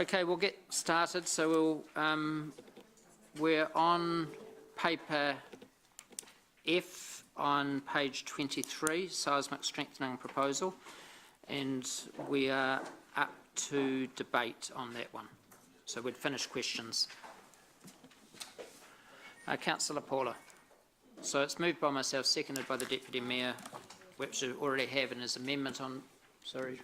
Okay, we'll get started. So we're on paper F on page 23, seismic strengthening proposal, and we are up to debate on that one. So we'd finish questions. Councillor Paula. So it's moved by myself, seconded by the Deputy Mayor, which we already have in his amendment on. Sorry.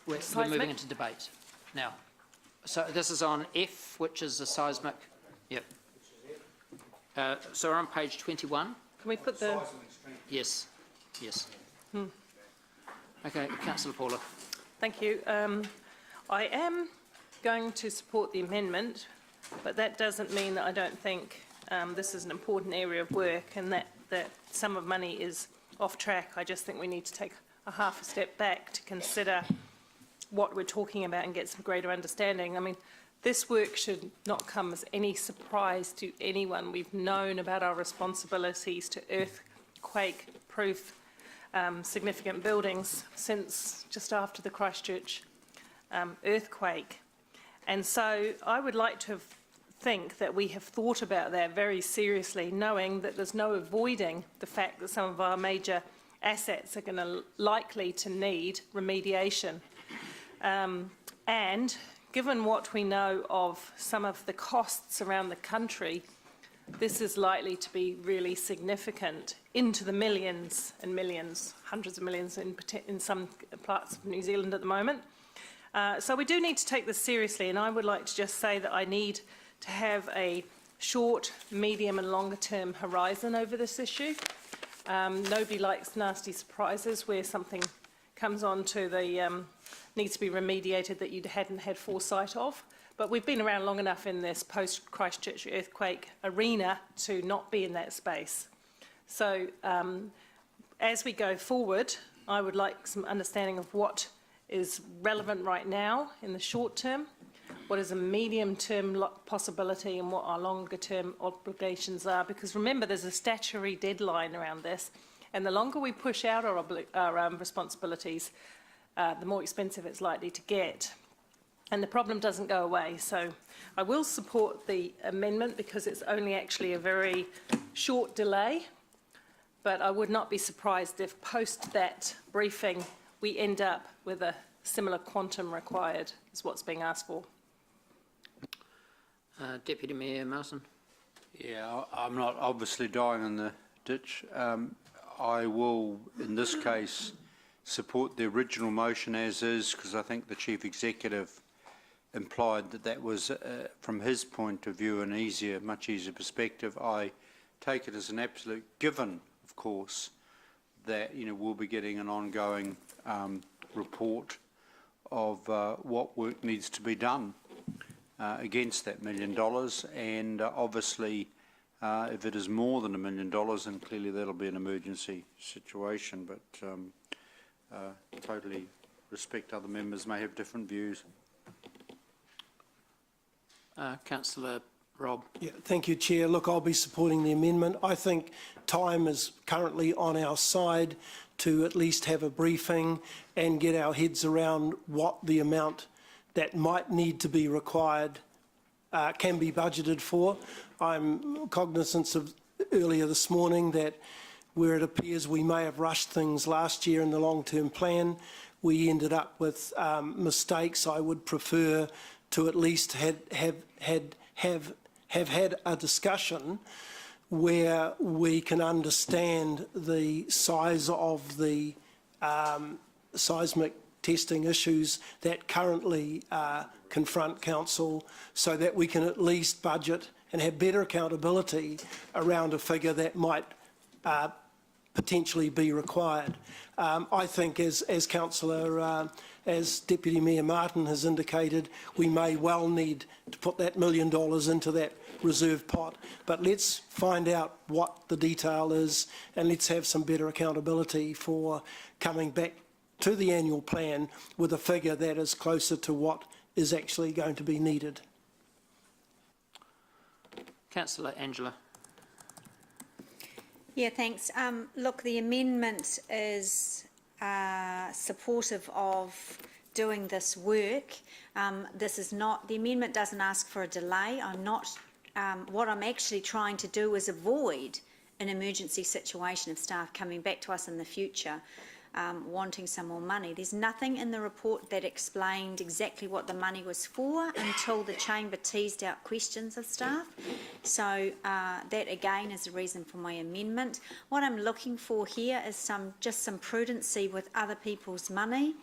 We're moving into debate now. So this is on F, which is the seismic. Yep. So we're on page 21. Can we put the... Yes. Yes. Okay, Councillor Paula. Thank you. I am going to support the amendment, but that doesn't mean that I don't think this is an important area of work and that sum of money is off track. I just think we need to take a half a step back to consider what we're talking about and get some greater understanding. I mean, this work should not come as any surprise to anyone. We've known about our responsibilities to earthquake-proof significant buildings since just after the Christchurch earthquake. And so I would like to think that we have thought about that very seriously, knowing that there's no avoiding the fact that some of our major assets are going to likely to need remediation. And given what we know of some of the costs around the country, this is likely to be really significant, into the millions and millions, hundreds of millions in some parts of New Zealand at the moment. So we do need to take this seriously, and I would like to just say that I need to have a short, medium and longer term horizon over this issue. Nobody likes nasty surprises where something comes on to the needs to be remediated that you hadn't had foresight of. But we've been around long enough in this post-Christchurch earthquake arena to not be in that space. So as we go forward, I would like some understanding of what is relevant right now in the short term, what is a medium-term possibility and what our longer-term obligations are. Because remember, there's a statutory deadline around this, and the longer we push out our responsibilities, the more expensive it's likely to get. And the problem doesn't go away. So I will support the amendment because it's only actually a very short delay, but I would not be surprised if post that briefing we end up with a similar quantum required is what's being asked for. Deputy Mayor Martin. Yeah, I'm not obviously dying in the ditch. I will, in this case, support the original motion as is, because I think the Chief Executive implied that that was, from his point of view, an easier, much easier perspective. I take it as an absolute given, of course, that we'll be getting an ongoing report of what work needs to be done against that $1 million, and obviously if it is more than $1 million, then clearly that'll be an emergency situation, but totally respect other members may have different views. Councillor Rob. Yeah, thank you, Chair. Look, I'll be supporting the amendment. I think time is currently on our side to at least have a briefing and get our heads around what the amount that might need to be required can be budgeted for. I'm cognizant of earlier this morning that where it appears we may have rushed things last year in the long-term plan, we ended up with mistakes. I would prefer to at least have had a discussion where we can understand the size of the seismic testing issues that currently confront Council, so that we can at least budget and have better accountability around a figure that might potentially be required. I think as Deputy Mayor Martin has indicated, we may well need to put that $1 million into that reserve pot, but let's find out what the detail is and let's have some better accountability for coming back to the annual plan with a figure that is closer to what is actually going to be needed. Councillor Angela. Yeah, thanks. Look, the amendment is supportive of doing this work. This is not, the amendment doesn't ask for a delay. I'm not, what I'm actually trying to do is avoid an emergency situation of staff coming back to us in the future wanting some more money. There's nothing in the report that explained exactly what the money was for until the chamber teased out questions of staff. So that again is the reason for my amendment. What I'm looking for here is just some prudency with other people's money.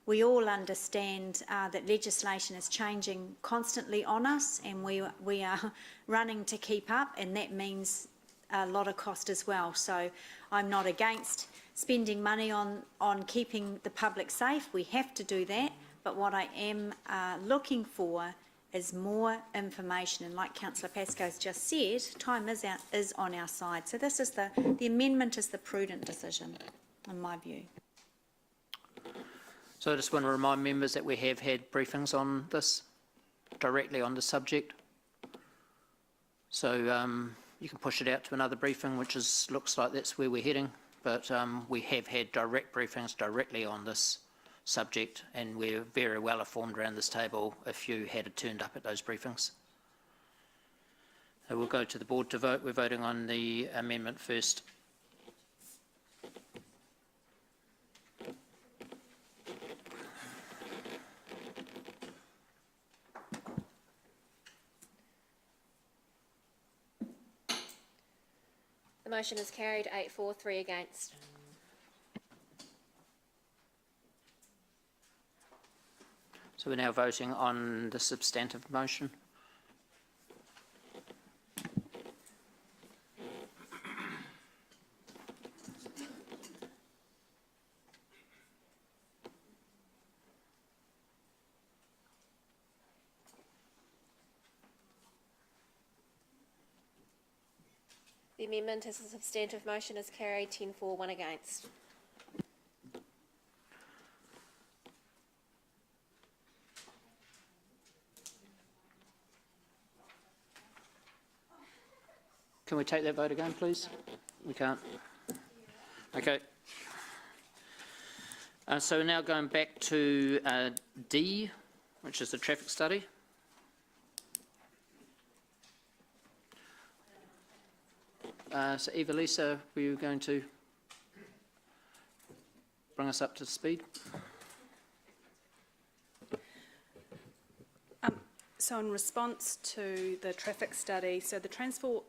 We all understand that legislation is changing constantly on us, and we are running to keep up, and that means a lot of cost as well. So I'm not against spending money on keeping the public safe. We have to do that. But what I am looking for is more information. And like Councillor Pascoe's just said, time is on our side. So this is the amendment is the prudent decision, in my view. So I just want to remind members that we have had briefings on this, directly on the subject. So you can push it out to another briefing, which looks like that's where we're heading. But we have had direct briefings directly on this subject, and we're very well informed around this table if you had turned up at those briefings. So we'll go to the board to vote. We're voting on the amendment first. The motion is carried 8-4, 3 against. So we're now voting on the substantive motion. The amendment as a substantive motion is carried 10-4, 1 against. Can we take that vote again, please? We can't. Okay. So we're now going back to D, which is the traffic study. So Eva-Lisa, were you going to bring us up to speed? So in response to the traffic study, so the transport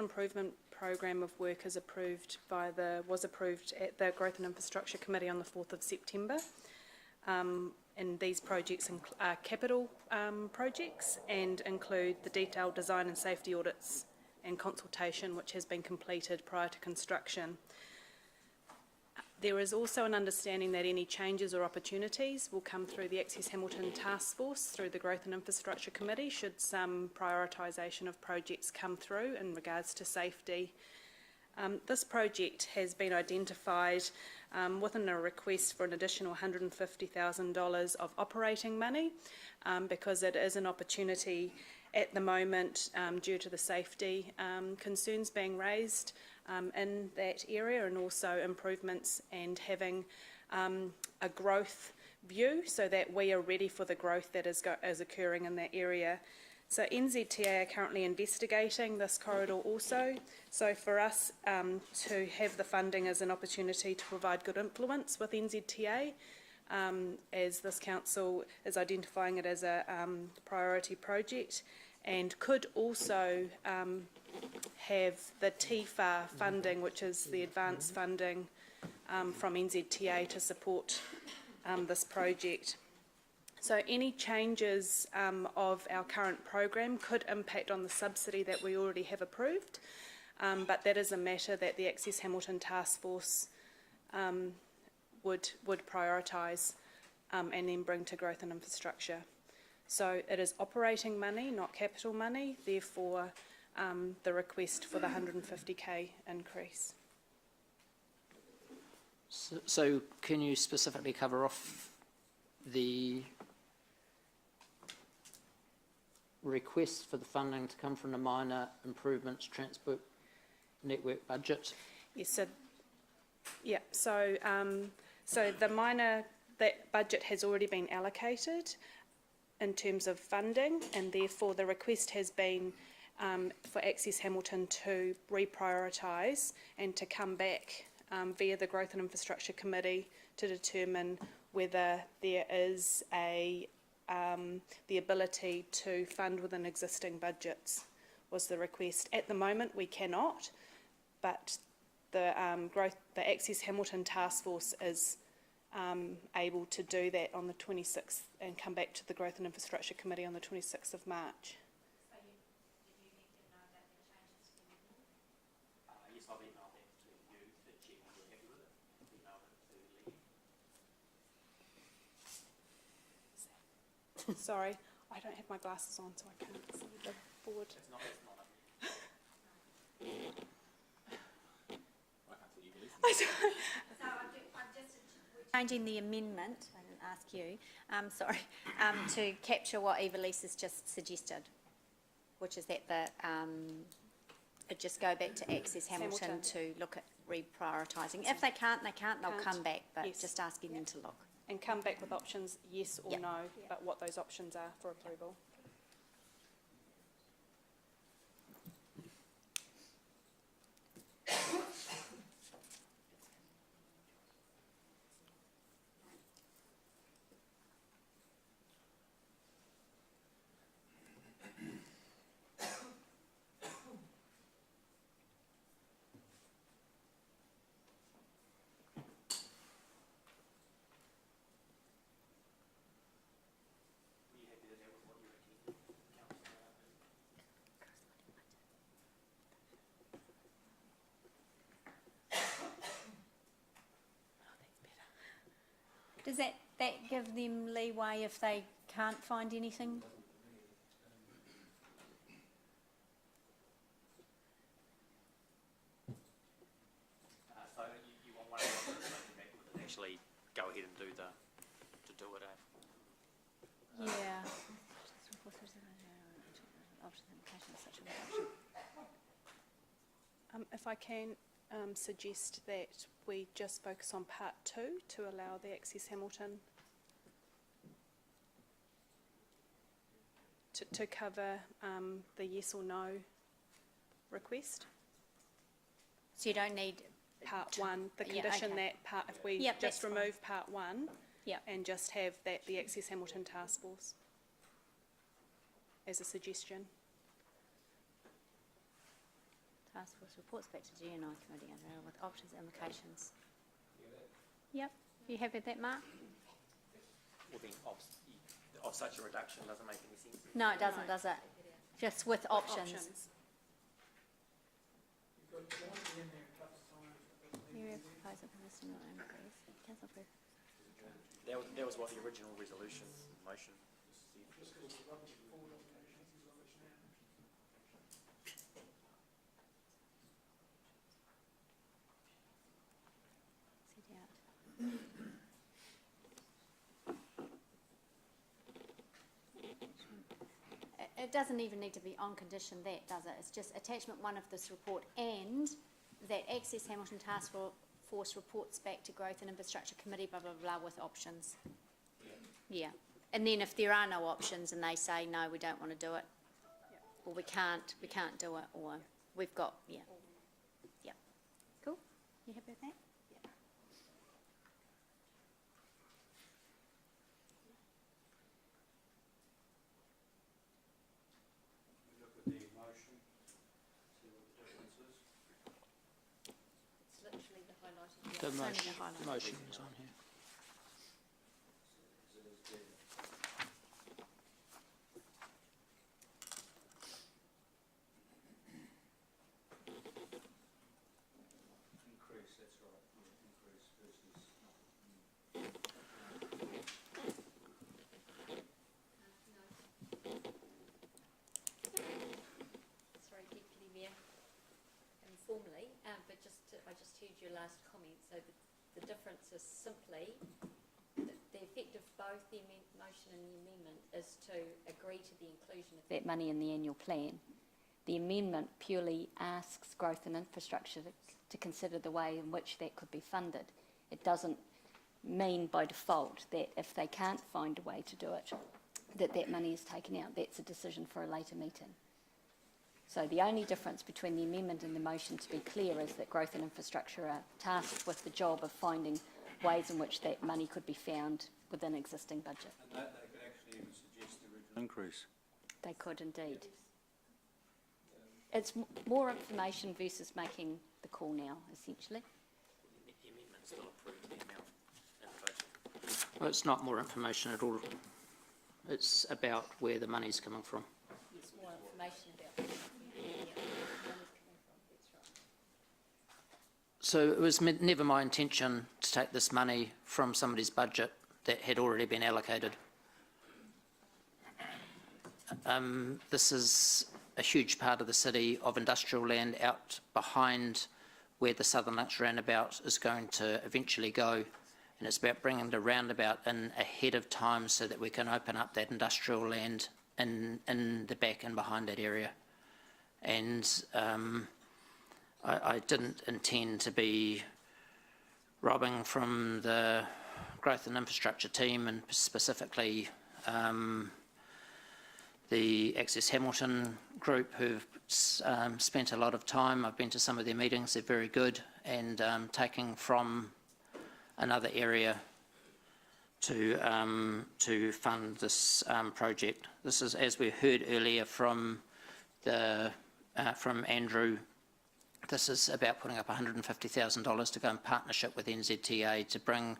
improvement program of work was approved at the Growth and Infrastructure Committee on the 4th of September. And these projects are capital projects and include the detailed design and safety audits and consultation which has been completed prior to construction. There is also an understanding that any changes or opportunities will come through the Access Hamilton Task Force through the Growth and Infrastructure Committee should some prioritisation of projects come through in regards to safety. This project has been identified within a request for an additional $150,000 of operating money because it is an opportunity at the moment due to the safety concerns being raised in that area, and also improvements and having a growth view so that we are ready for the growth that is occurring in that area. So NZTA are currently investigating this corridor also. So for us to have the funding as an opportunity to provide good influence with NZTA, as this council is identifying it as a priority project, and could also have the TFAR funding, which is the advanced funding from NZTA to support this project. So any changes of our current program could impact on the subsidy that we already have approved, but that is a matter that the Access Hamilton Task Force would prioritise and then bring to Growth and Infrastructure. So it is operating money, not capital money, therefore the request for the 150k increase. So can you specifically cover off the request for the funding to come from the minor improvements transport network budget? Yes, so yeah, so So that budget has already been allocated in terms of funding, and therefore the request has been for Access Hamilton to reprioritise and to come back via the Growth and Infrastructure Committee to determine whether there is the ability to fund within existing budgets, was the request. At the moment we cannot, but the Access Hamilton Task Force is able to do that on the 26th and come back to the Growth and Infrastructure Committee on the 26th of March. Yes, I've emailed that to you to check whether you're happy with it. I've emailed it to Lee. Sorry, I don't have my glasses on, so I can't see the board. It's not I can't see you, Lee. So I'm just changing the amendment, I didn't ask you, to capture what Evelise has just suggested, which is that it just go back to Access Hamilton to look at reprioritising. If they can't, they'll come back, but Yes. just asking them to look. And come back with options, yes or Yep. no, but what those options are for approval. Does that give them leeway if they can't find anything? So you want one of the options to make back with it, actually go ahead and do it, Yeah. If I can suggest that we just focus on part 2 to allow the Access Hamilton to cover the yes or no request. So you don't need, Part 1, the Yeah, condition okay. that part, if we Yep, just that's fine. remove part 1 Yep. and just have that the Access Hamilton Task Force as a suggestion. task force reports back to GNI committee with options and implications. Yep, you happy with that, Mark? Well then, of such a reduction doesn't make any sense. No, it doesn't, does it? Just with options. Area proposal for this not increase. Council approve. That was what the original resolution motion Set out. It doesn't even need to be on condition that, does it? It's just attachment 1 of this report and that Access Hamilton Task Force reports back to Growth and Infrastructure Committee, blah, blah, blah, with options. Yeah. And then if there are no options and they say, no, we don't want to do it, or we can't do it, or we've got, yeah. Yeah. Cool? You happy with that? Look at the motion, see what the difference is. It's literally the highlighted. The It's only motion, the highlight. motion is on here. Increase, that's right, yeah, increase versus. Sorry, Deputy Mayor, informally, but I just heard your last comment, so the difference is simply that the effect of both the motion and the amendment is to agree to the inclusion of that money in the annual plan. The amendment purely asks Growth and Infrastructure to consider the way in which that could be funded. It doesn't mean by default that if they can't find a way to do it, that money is taken out. That's a decision for a later meeting. So the only difference between the amendment and the motion, to be clear, is that growth and infrastructure are tasked with the job of finding ways in which that money could be found within existing budget. And that they could actually even suggest the original increase. They could indeed. It's more information versus making the call now, essentially. The amendment still approved the amount in the budget. Well, it's not more information at all. It's about where the money's coming from. It's more information about where the money's coming from, that's right. So it was never my intention to take this money from somebody's budget that had already been allocated. This is a huge part of the city of industrial land out behind where the Southern Lunch Roundabout is going to eventually go. And it's about bringing the roundabout in ahead of time so that we can open up that industrial land in the back and behind that area. And I didn't intend to be robbing from the growth and infrastructure team, and specifically the Access Hamilton group, who've spent a lot of time. I've been to some of their meetings, they're very good, and taking from another area to fund this project. This is, as we heard earlier from Andrew, this is about putting up $150,000 to go in partnership with NZTA to bring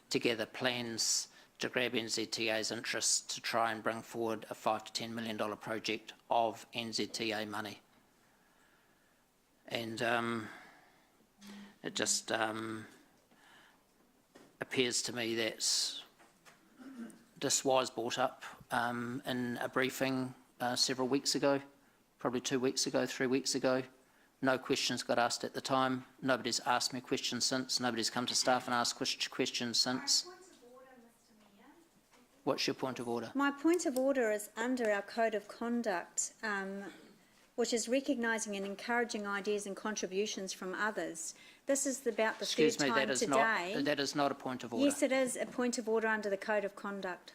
together plans to grab NZTA's interest to try and bring forward a $5 to $10 million project of NZTA money. And it just appears to me that this was brought up in a briefing several weeks ago, probably 2 weeks ago, 3 weeks ago. No questions got asked at the time. Nobody's asked me questions since. Nobody's come to staff and asked questions since. What's your point of order? My point of order is under our code of conduct, which is recognising and encouraging ideas and contributions from others. This is about the third time today. That is not a point of order. Yes, it is a point of order under the code of conduct.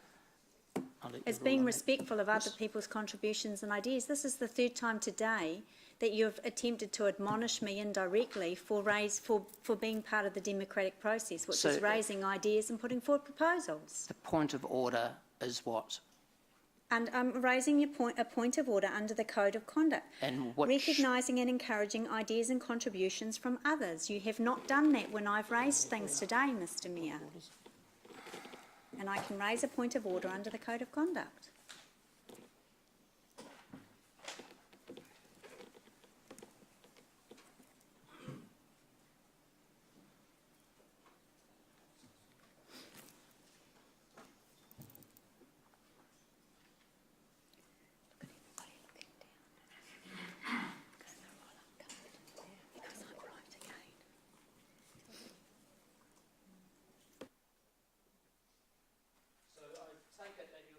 It's being respectful of other people's contributions and ideas. This is the third time today that you've attempted to admonish me indirectly for being part of the democratic process, which is raising ideas and putting forward proposals. The point of order is what? And I'm raising a point of order under the code of conduct. And which? Recognising and encouraging ideas and contributions from others. You have not done that when I've raised things today, Mr Mayor. And I can raise a point of order under the code of conduct.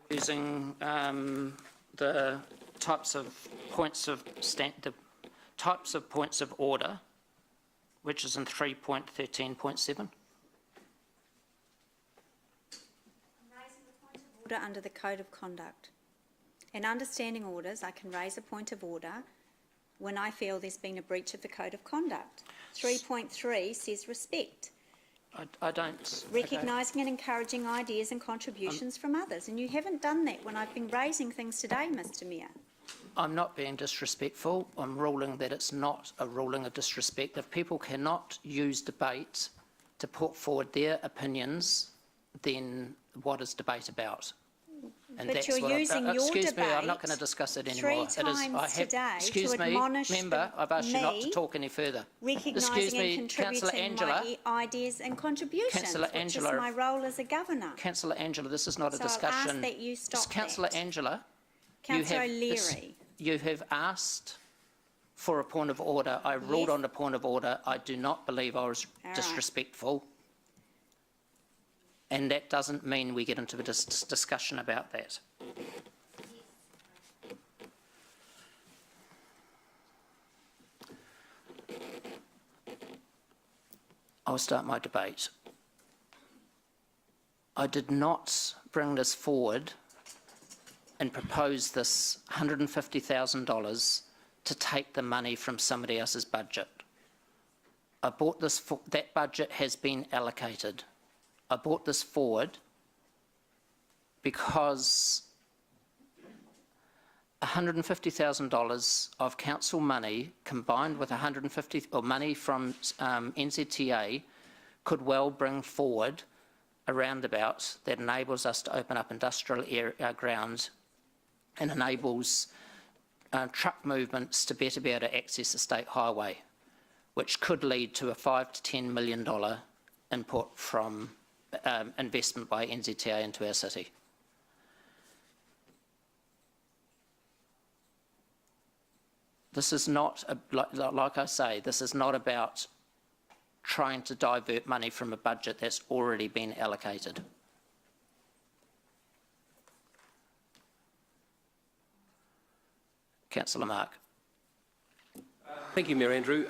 Using the types of points of order, which is in 3.13.7. Order under the code of conduct. In understanding orders, I can raise a point of order when I feel there's been a breach of the code of conduct. 3.3 says respect. I don't. Recognising and encouraging ideas and contributions from others. And you haven't done that when I've been raising things today, Mr Mayor. I'm not being disrespectful. I'm ruling that it's not a ruling of disrespect. If people cannot use debate to put forward their opinions, then what is debate about? And but you're using your excuse debate. Me, I'm not going to discuss it anymore. 3 times today excuse to me, admonish member, I've asked you not to talk any further. Recognising and contributing my ideas and contributions, Councillor Angela, which is my role as a governor. Councillor Angela, this is not a discussion. I've asked that you stop Councillor that. Angela, Councillor O'Leary. You have asked for a point of order. I ruled on the point of order. I do not believe I was disrespectful. And that doesn't mean we get into a discussion about that. I'll start my debate. I did not bring this forward and propose this $150,000 to take the money from somebody else's budget. I brought this that budget has been allocated. I brought this forward because $150,000 of council money combined with money from NZTA could well bring forward a roundabout that enables us to open up industrial grounds and enables truck movements to better be able to access the state highway, which could lead to a $5 to $10 million input from investment by NZTA into our city. This is not, like I say, this is not about trying to divert money from a budget that's already been allocated. Councillor Mark. Thank you, Mayor Andrew.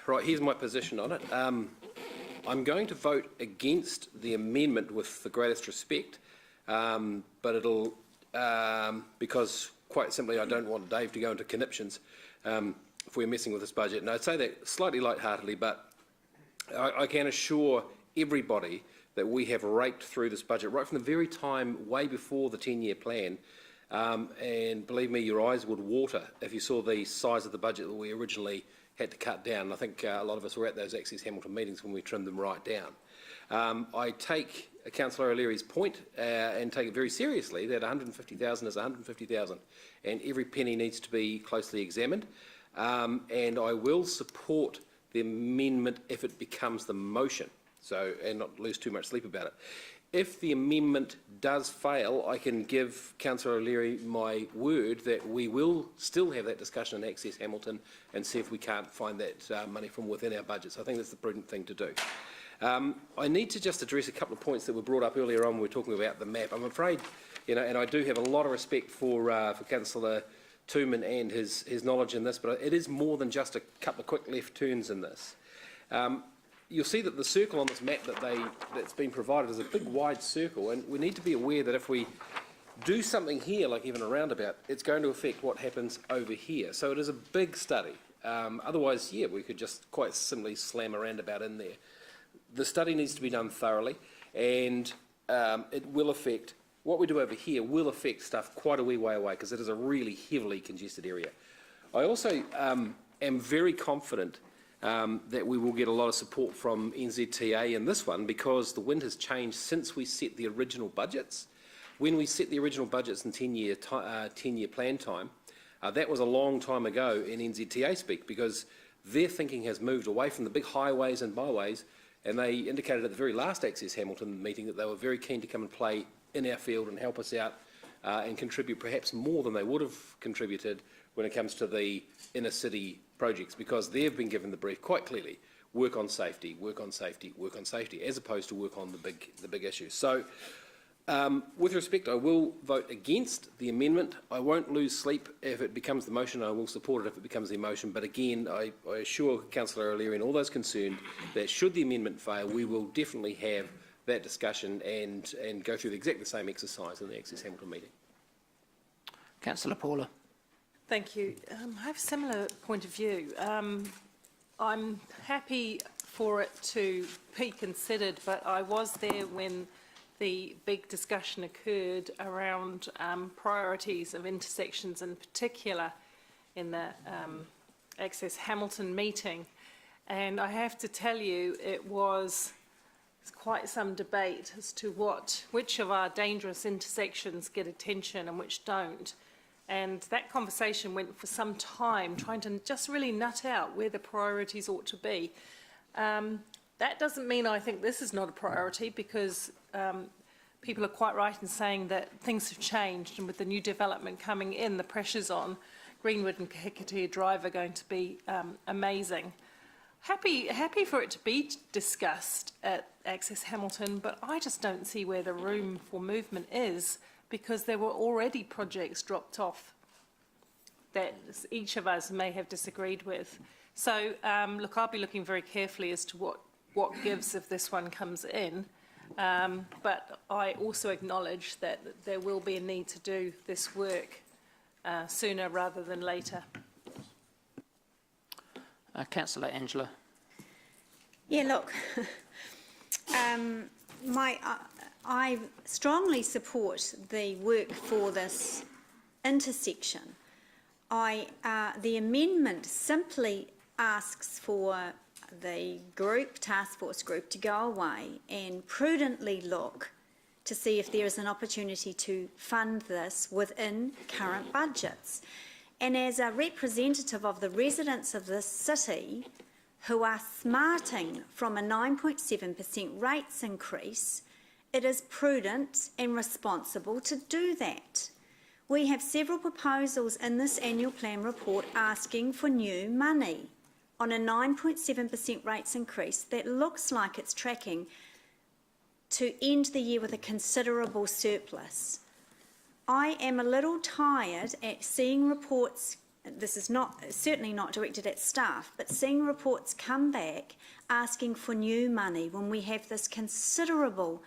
Right, here's my position on it. I'm going to vote against the amendment with the greatest respect, but it'll, because quite simply I don't want Dave to go into conniptions if we're messing with this budget. And I'd say that slightly lightheartedly, but I can assure everybody that we have raked through this budget right from the very time way before the 10-year plan. And believe me, your eyes would water if you saw the size of the budget that we originally had to cut down. I think a lot of us were at those Access Hamilton meetings when we trimmed them right down. I take Councillor O'Leary's point and take it very seriously that 150,000 is 150,000 and every penny needs to be closely examined. And I will support the amendment if it becomes the motion, so, and not lose too much sleep about it. If the amendment does fail, I can give Councillor O'Leary my word that we will still have that discussion in Access Hamilton and see if we can't find that money from within our budget. So I think that's the prudent thing to do. I need to just address a couple of points that were brought up earlier on when we were talking about the map. I'm afraid, you know, and I do have a lot of respect for Councillor Tooman and his knowledge in this, but it is more than just a couple of quick left turns in this. You'll see that the circle on this map that's been provided is a big wide circle, and we need to be aware that if we do something here, like even a roundabout, it's going to affect what happens over here. So it is a big study. Otherwise, yeah, we could just quite simply slam a roundabout in there. The study needs to be done thoroughly, and it will affect, what we do over here will affect stuff quite a wee way away, because it is a really heavily congested area. I also am very confident that we will get a lot of support from NZTA in this one, because the wind has changed since we set the original budgets. When we set the original budgets in 10-year plan time, that was a long time ago in NZTA speak, because their thinking has moved away from the big highways and byways, and they indicated at the very last Access Hamilton meeting that they were very keen to come and play in our field and help us out and contribute perhaps more than they would have contributed when it comes to the inner city projects, because they've been given the brief quite clearly: work on safety, work on safety, work on safety, as opposed to work on the big issues. So, with respect, I will vote against the amendment. I won't lose sleep if it becomes the motion. I will support it if it becomes the motion. But again, I assure Councillor O'Leary and all those concerned that should the amendment fail, we will definitely have that discussion and go through exactly the same exercise in the Access Hamilton meeting. Councillor Paula. Thank you. I have a similar point of view. I'm happy for it to be considered, but I was there when the big discussion occurred around priorities of intersections, in particular in the Access Hamilton meeting. And I have to tell you, it was quite some debate as to which of our dangerous intersections get attention and which don't. And that conversation went for some time, trying to just really nut out where the priorities ought to be. That doesn't mean I think this is not a priority, because people are quite right in saying that things have changed, and with the new development coming in, the pressures on Greenwood and Kahikatea Drive are going to be amazing. Happy for it to be discussed at Access Hamilton, but I just don't see where the room for movement is, because there were already projects dropped off that each of us may have disagreed with. So, look, I'll be looking very carefully as to what gives if this one comes in. But I also acknowledge that there will be a need to do this work sooner rather than later. Councillor Angela. Yeah, look, I strongly support the work for this intersection. The amendment simply asks for the task force group to go away and prudently look to see if there is an opportunity to fund this within current budgets. And as a representative of the residents of this city who are smarting from a 9.7% rates increase, it is prudent and responsible to do that. We have several proposals in this annual plan report asking for new money on a 9.7% rates increase that looks like it's tracking to end the year with a considerable surplus. I am a little tired at seeing reports, this is certainly not directed at staff, but seeing reports come back asking for new money when we have this considerable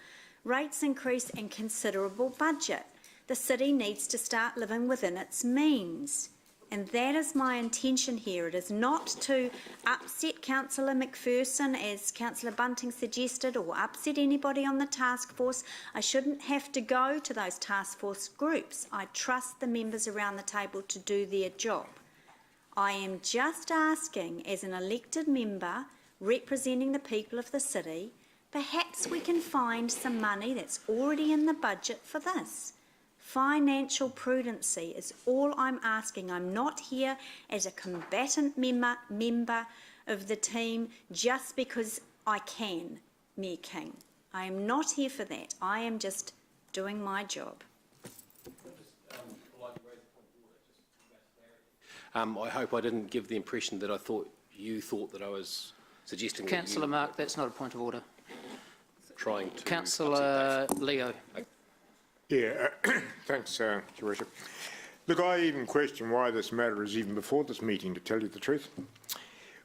rates increase and considerable budget. The city needs to start living within its means. And that is my intention here. It is not to upset Councillor McPherson, as Councillor Bunting suggested, or upset anybody on the task force. I shouldn't have to go to those task force groups. I trust the members around the table to do their job. I am just asking, as an elected member representing the people of the city, perhaps we can find some money that's already in the budget for this. Financial prudency is all I'm asking. I'm not here as a combatant member of the team just because I can, Mayor King. I am not here for that. I am just doing my job. I hope I didn't give the impression that you thought that I was suggesting. Councillor Mark, that's not a point of order. Trying to. Councillor Leo. Yeah, thanks, Your Worship. Look, I even question why this matter is even before this meeting, to tell you the truth.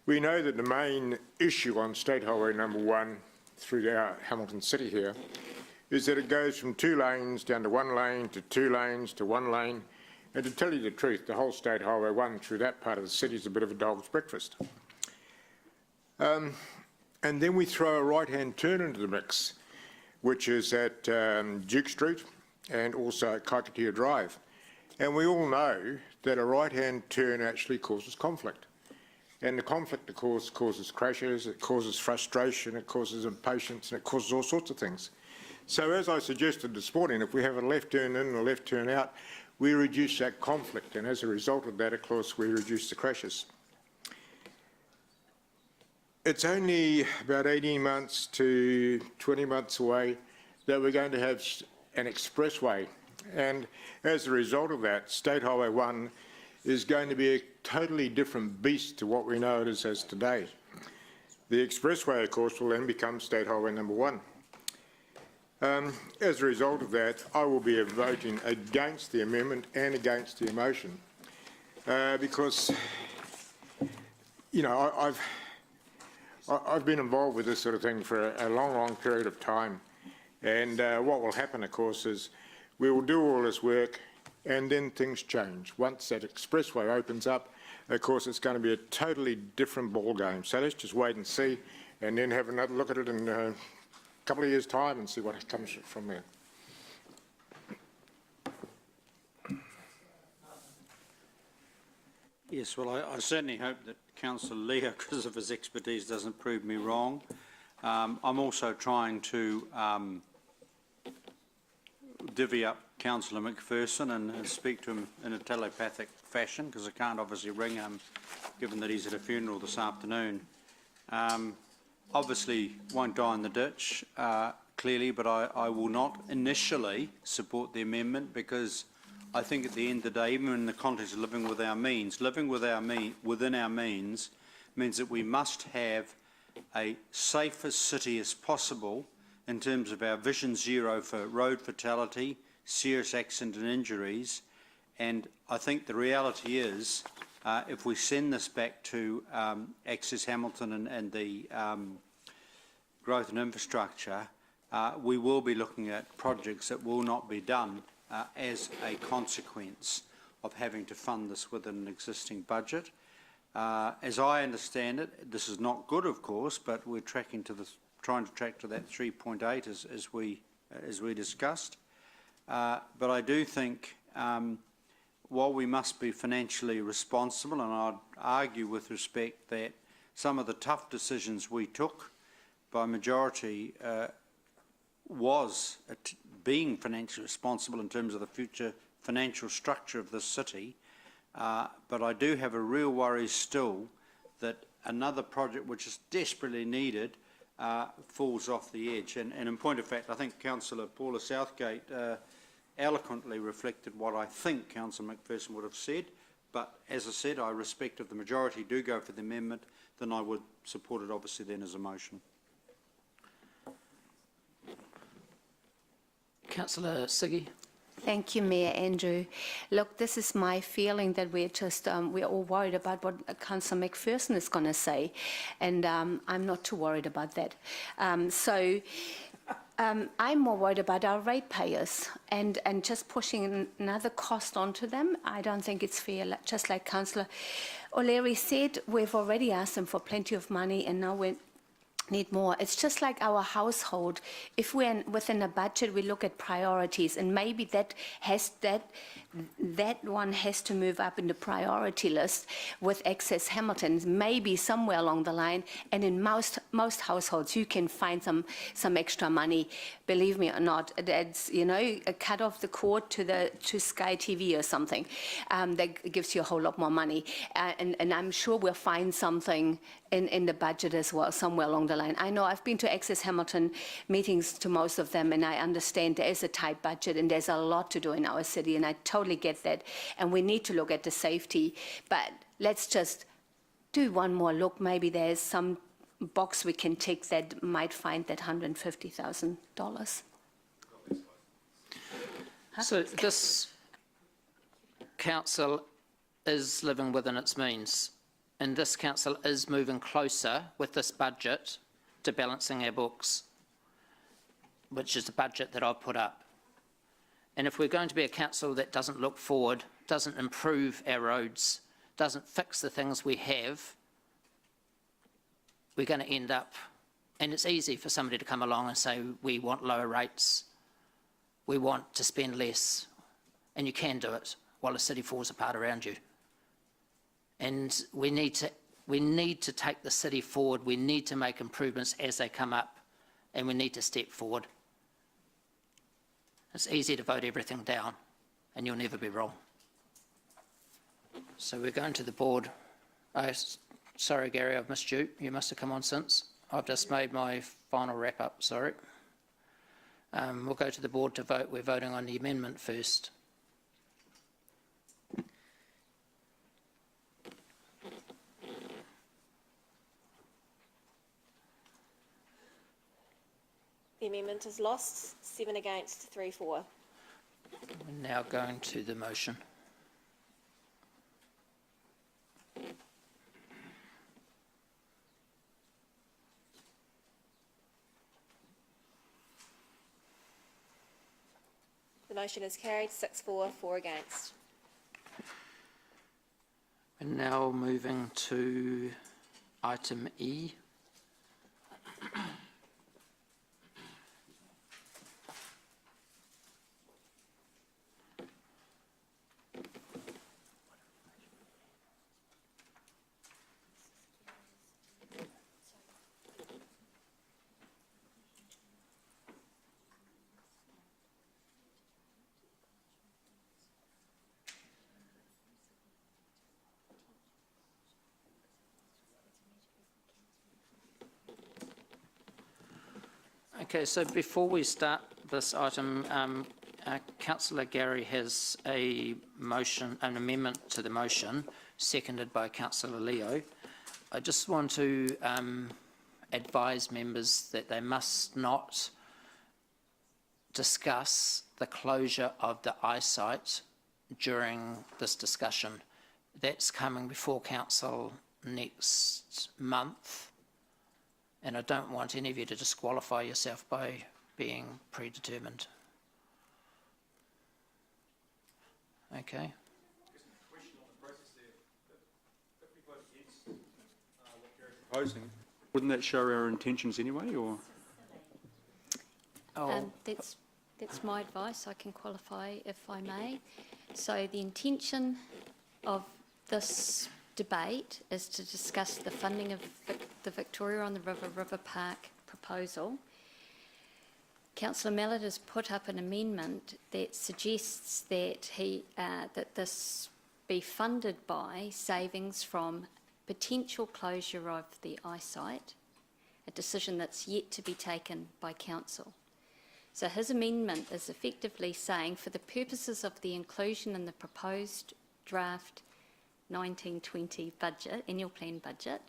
We know that the main issue on State Highway number 1 through our Hamilton City here is that it goes from 2 lanes down to 1 lane to 2 lanes to 1 lane. And to tell you the truth, the whole State Highway 1 through that part of the city is a bit of a dog's breakfast. And then we throw a right-hand turn into the mix, which is at Duke Street and also at Kaikatea Drive. And we all know that a right-hand turn actually causes conflict. And the conflict, of course, causes crashes, it causes frustration, it causes impatience, and it causes all sorts of things. So as I suggested this morning, if we have a left turn in and a left turn out, we reduce that conflict. And as a result of that, of course, we reduce the crashes. It's only about 18 months to 20 months away that we're going to have an expressway. And as a result of that, State Highway 1 is going to be a totally different beast to what we know it is as today. The expressway, of course, will then become State Highway number 1. As a result of that, I will be voting against the amendment and against the motion because, you know, I've been involved with this sort of thing for a long, long period of time. And what will happen, of course, is we will do all this work and then things change. Once that expressway opens up, of course, it's going to be a totally different ball game. So let's just wait and see and then have another look at it in a couple of years' time and see what comes from there. Yes, well, I certainly hope that Councillor Leo, because of his expertise, doesn't prove me wrong. I'm also trying to divvy up Councillor McPherson and speak to him in a telepathic fashion, because I can't obviously ring him, given that he's at a funeral this afternoon. Obviously, won't die in the ditch, clearly, but I will not initially support the amendment, because I think at the end of the day, even in the context of living within our means means that we must have a safe city as possible in terms of our Vision Zero for road fatality, serious accident and injuries. And I think the reality is, if we send this back to Access Hamilton and the growth and infrastructure, we will be looking at projects that will not be done as a consequence of having to fund this within an existing budget. As I understand it, this is not good, of course, but we're trying to track to that 3.8 as we discussed. But I do think while we must be financially responsible, and I'd argue with respect that some of the tough decisions we took by majority was being financially responsible in terms of the future financial structure of this city. But I do have a real worry still that another project which is desperately needed falls off the edge. And in point of fact, I think Councillor Paula Southgate eloquently reflected what I think Councillor McPherson would have said. But as I said, I respect if the majority do go for the amendment, then I would support it obviously then as a motion. Councillor Siggy. Thank you, Mayor Andrew. Look, this is my feeling that we're just, we're all worried about what Councillor McPherson is going to say, and I'm not too worried about that. I'm more worried about our ratepayers and just pushing another cost onto them. I don't think it's fair. Just like Councillor O'Leary said, we've already asked them for plenty of money, and now we need more. It's just like our household. If we're within a budget, we look at priorities, and maybe that one has to move up in the priority list with Access Hamilton, maybe somewhere along the line. And in most households, you can find some extra money. Believe me or not, that's, you know, a cut off the cord to Sky TV or something. That gives you a whole lot more money, and I'm sure we'll find something in the budget as well, somewhere along the line. I know I've been to Access Hamilton meetings, to most of them, and I understand there is a tight budget and there's a lot to do in our city, and I totally get that. And we need to look at the safety, but let's just do one more look. Maybe there's some box we can tick that might find that $150,000. So this council is living within its means, and this council is moving closer with this budget to balancing our books, which is the budget that I've put up. And if we're going to be a council that doesn't look forward, doesn't improve our roads, doesn't fix the things we have, we're going to end up, and it's easy for somebody to come along and say, we want lower rates, we want to spend less, and you can do it while the city falls apart around you. And we need to take the city forward. We need to make improvements as they come up, and we need to step forward. It's easy to vote everything down, and you'll never be wrong. So we're going to the board. Sorry, Gary, I've missed you. You must have come on since. I've just made my final wrap up, sorry. We'll go to the board to vote. We're voting on the amendment first. The amendment is lost, 7 against, 3 for. We're now going to the motion. The motion is carried, 6 for, 4 against. We're now moving to item E. Okay, so before we start this item, Councillor Gary has a motion, an amendment to the motion, seconded by Councillor Leo. I just want to advise members that they must not discuss the closure of the eyesight during this discussion. That's coming before Council next month. And I don't want any of you to disqualify yourself by being predetermined. Okay. Proposing. Wouldn't that show our intentions anyway, or? Oh, That's my advice. I can qualify if I may. So the intention of this debate is to discuss the funding of the Victoria on the River Park proposal. Councillor Mallett has put up an amendment that suggests that that this be funded by savings from potential closure of the eyesight, a decision that's yet to be taken by council. So his amendment is effectively saying, for the purposes of the inclusion in the proposed draft 1920 budget, annual plan budget,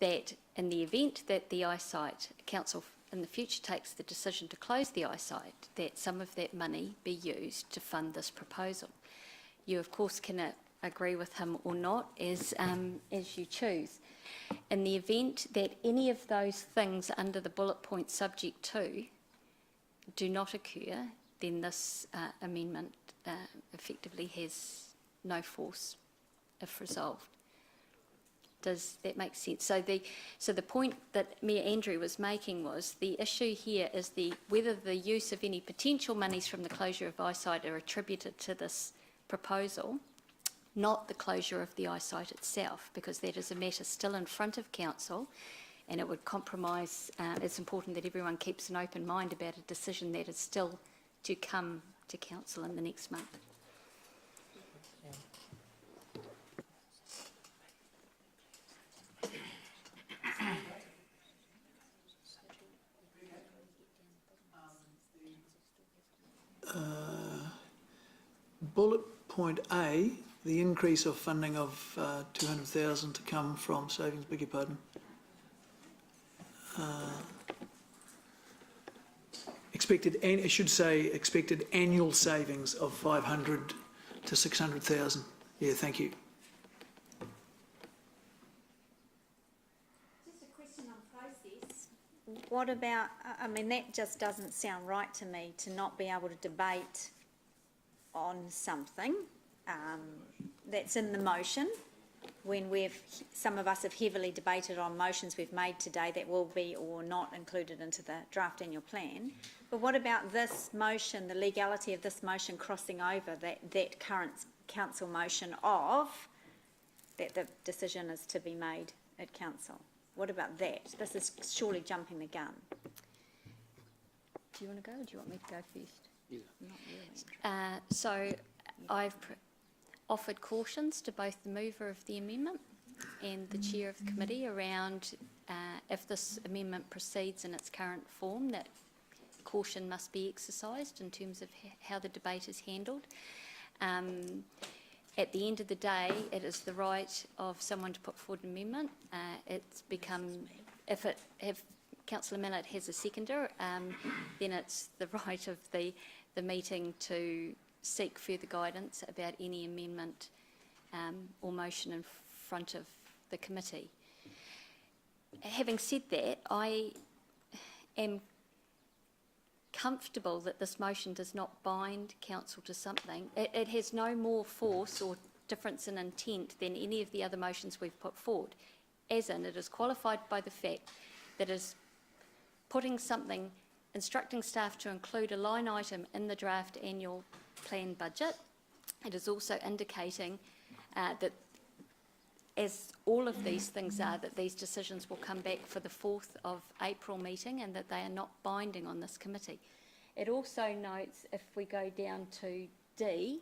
that in the event that the eyesight council in the future takes the decision to close the eyesight, that some of that money be used to fund this proposal. You of course can agree with him or not as you choose. In the event that any of those things under the bullet point subject to do not occur, then this amendment effectively has no force if resolved. Does that make sense? So the point that Mayor Andrew was making was the issue here is whether the use of any potential monies from the closure of eyesight are attributed to this proposal, not the closure of the eyesight itself, because that is a matter still in front of council, and it would compromise. It's important that everyone keeps an open mind about a decision that is still to come to council in the next month. Bullet point A, the increase of funding of 200,000 to come from savings, beg your pardon. It should say expected annual savings of 500 to 600,000. Yeah, thank you. Just a question on process. What about, I mean, that just doesn't sound right to me, to not be able to debate on something that's in the motion, when some of us have heavily debated on motions we've made today that will be or not included into the draft annual plan. But what about this motion, the legality of this motion crossing over that current council motion of that the decision is to be made at council? What about that? This is surely jumping the gun. Do you want to go or do you want me to go first? Yeah. Not really. So I've offered cautions to both the mover of the amendment and the chair of the committee around if this amendment proceeds in its current form, that caution must be exercised in terms of how the debate is handled. At the end of the day, it is the right of someone to put forward an amendment. It's become, if Councillor Mallett has a seconder, then it's the right of the meeting to seek further guidance about any amendment or motion in front of the committee. Having said that, I am comfortable that this motion does not bind council to something. It has no more force or difference in intent than any of the other motions we've put forward, as in it is qualified by the fact that it is putting something, instructing staff to include a line item in the draft annual plan budget. It is also indicating that, as all of these things are, that these decisions will come back for the 4th of April meeting and that they are not binding on this committee. It also notes, if we go down to D,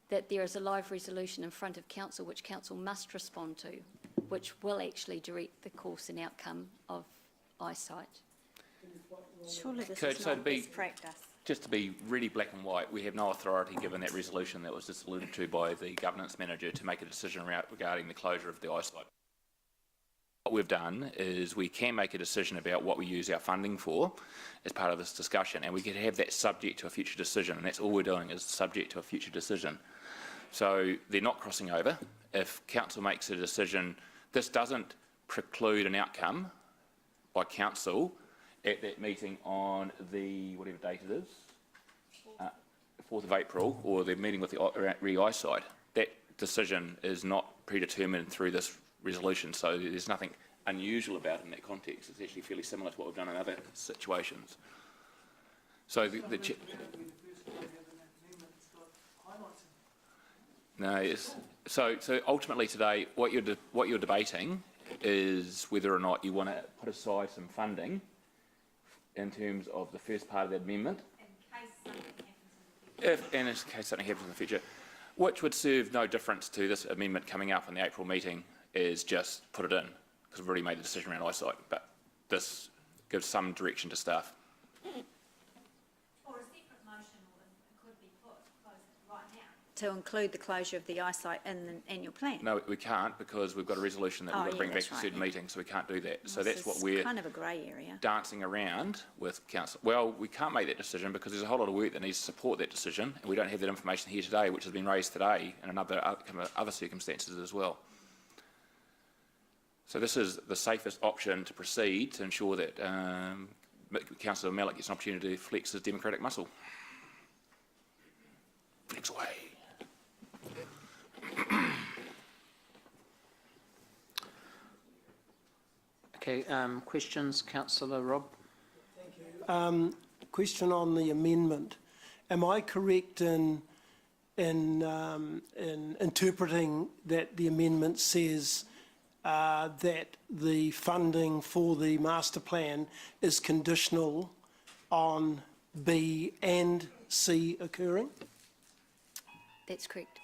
that there is a live resolution in front of council which council must respond to, which will actually direct the course and outcome of eyesight. Surely this So is to not be- best practice. Just to be really black and white, we have no authority, given that resolution that was just alluded to by the governance manager, to make a decision regarding the closure of the eyesight. What we've done is we can make a decision about what we use our funding for as part of this discussion, and we can have that subject to a future decision, and that's all we're doing, is subject to a future decision. So they're not crossing over. If council makes a decision, this doesn't preclude an outcome by council at that meeting on the, whatever date it is, 4th of April, or the meeting with the re-eyesight, that decision is not predetermined through this resolution, so there's nothing unusual about it in that context. It's actually fairly similar to what we've done in other situations. So no, yes. So ultimately today, what you're debating is whether or not you want to put aside some funding in terms of the first part of that amendment, in case something happens in the future, which would serve no difference to this amendment coming up in the April meeting, is just put it in, because we've already made the decision around eyesight, but this gives some direction to staff. Or a separate motion could be put right now. To include the closure of the eyesight in the annual plan? No, we can't, because we've got a resolution that we've got to bring back to a certain meeting, so we can't do that. So that's what we're kind of a grey area. Dancing around with council. Well, we can't make that decision because there's a whole lot of work that needs to support that decision, and we don't have that information here today, which has been raised today in other circumstances as well. So this is the safest option to proceed to ensure that Councillor Mallett gets an opportunity to flex his democratic muscle. Flex away. Okay, questions, Councillor Robb? Question on the amendment. Am I correct in interpreting that the amendment says that the funding for the master plan is conditional on B and C occurring? That's correct.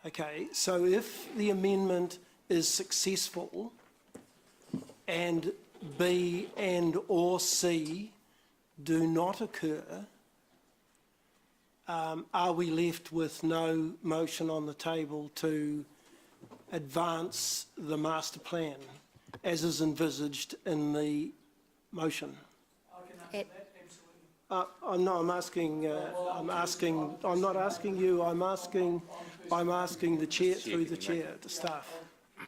Okay, so if the amendment is successful and B and or C do not occur, are we left with no motion on the table to advance the master plan as is envisaged in the motion? I'm not asking you, I'm asking the chair, through the chair, to staff.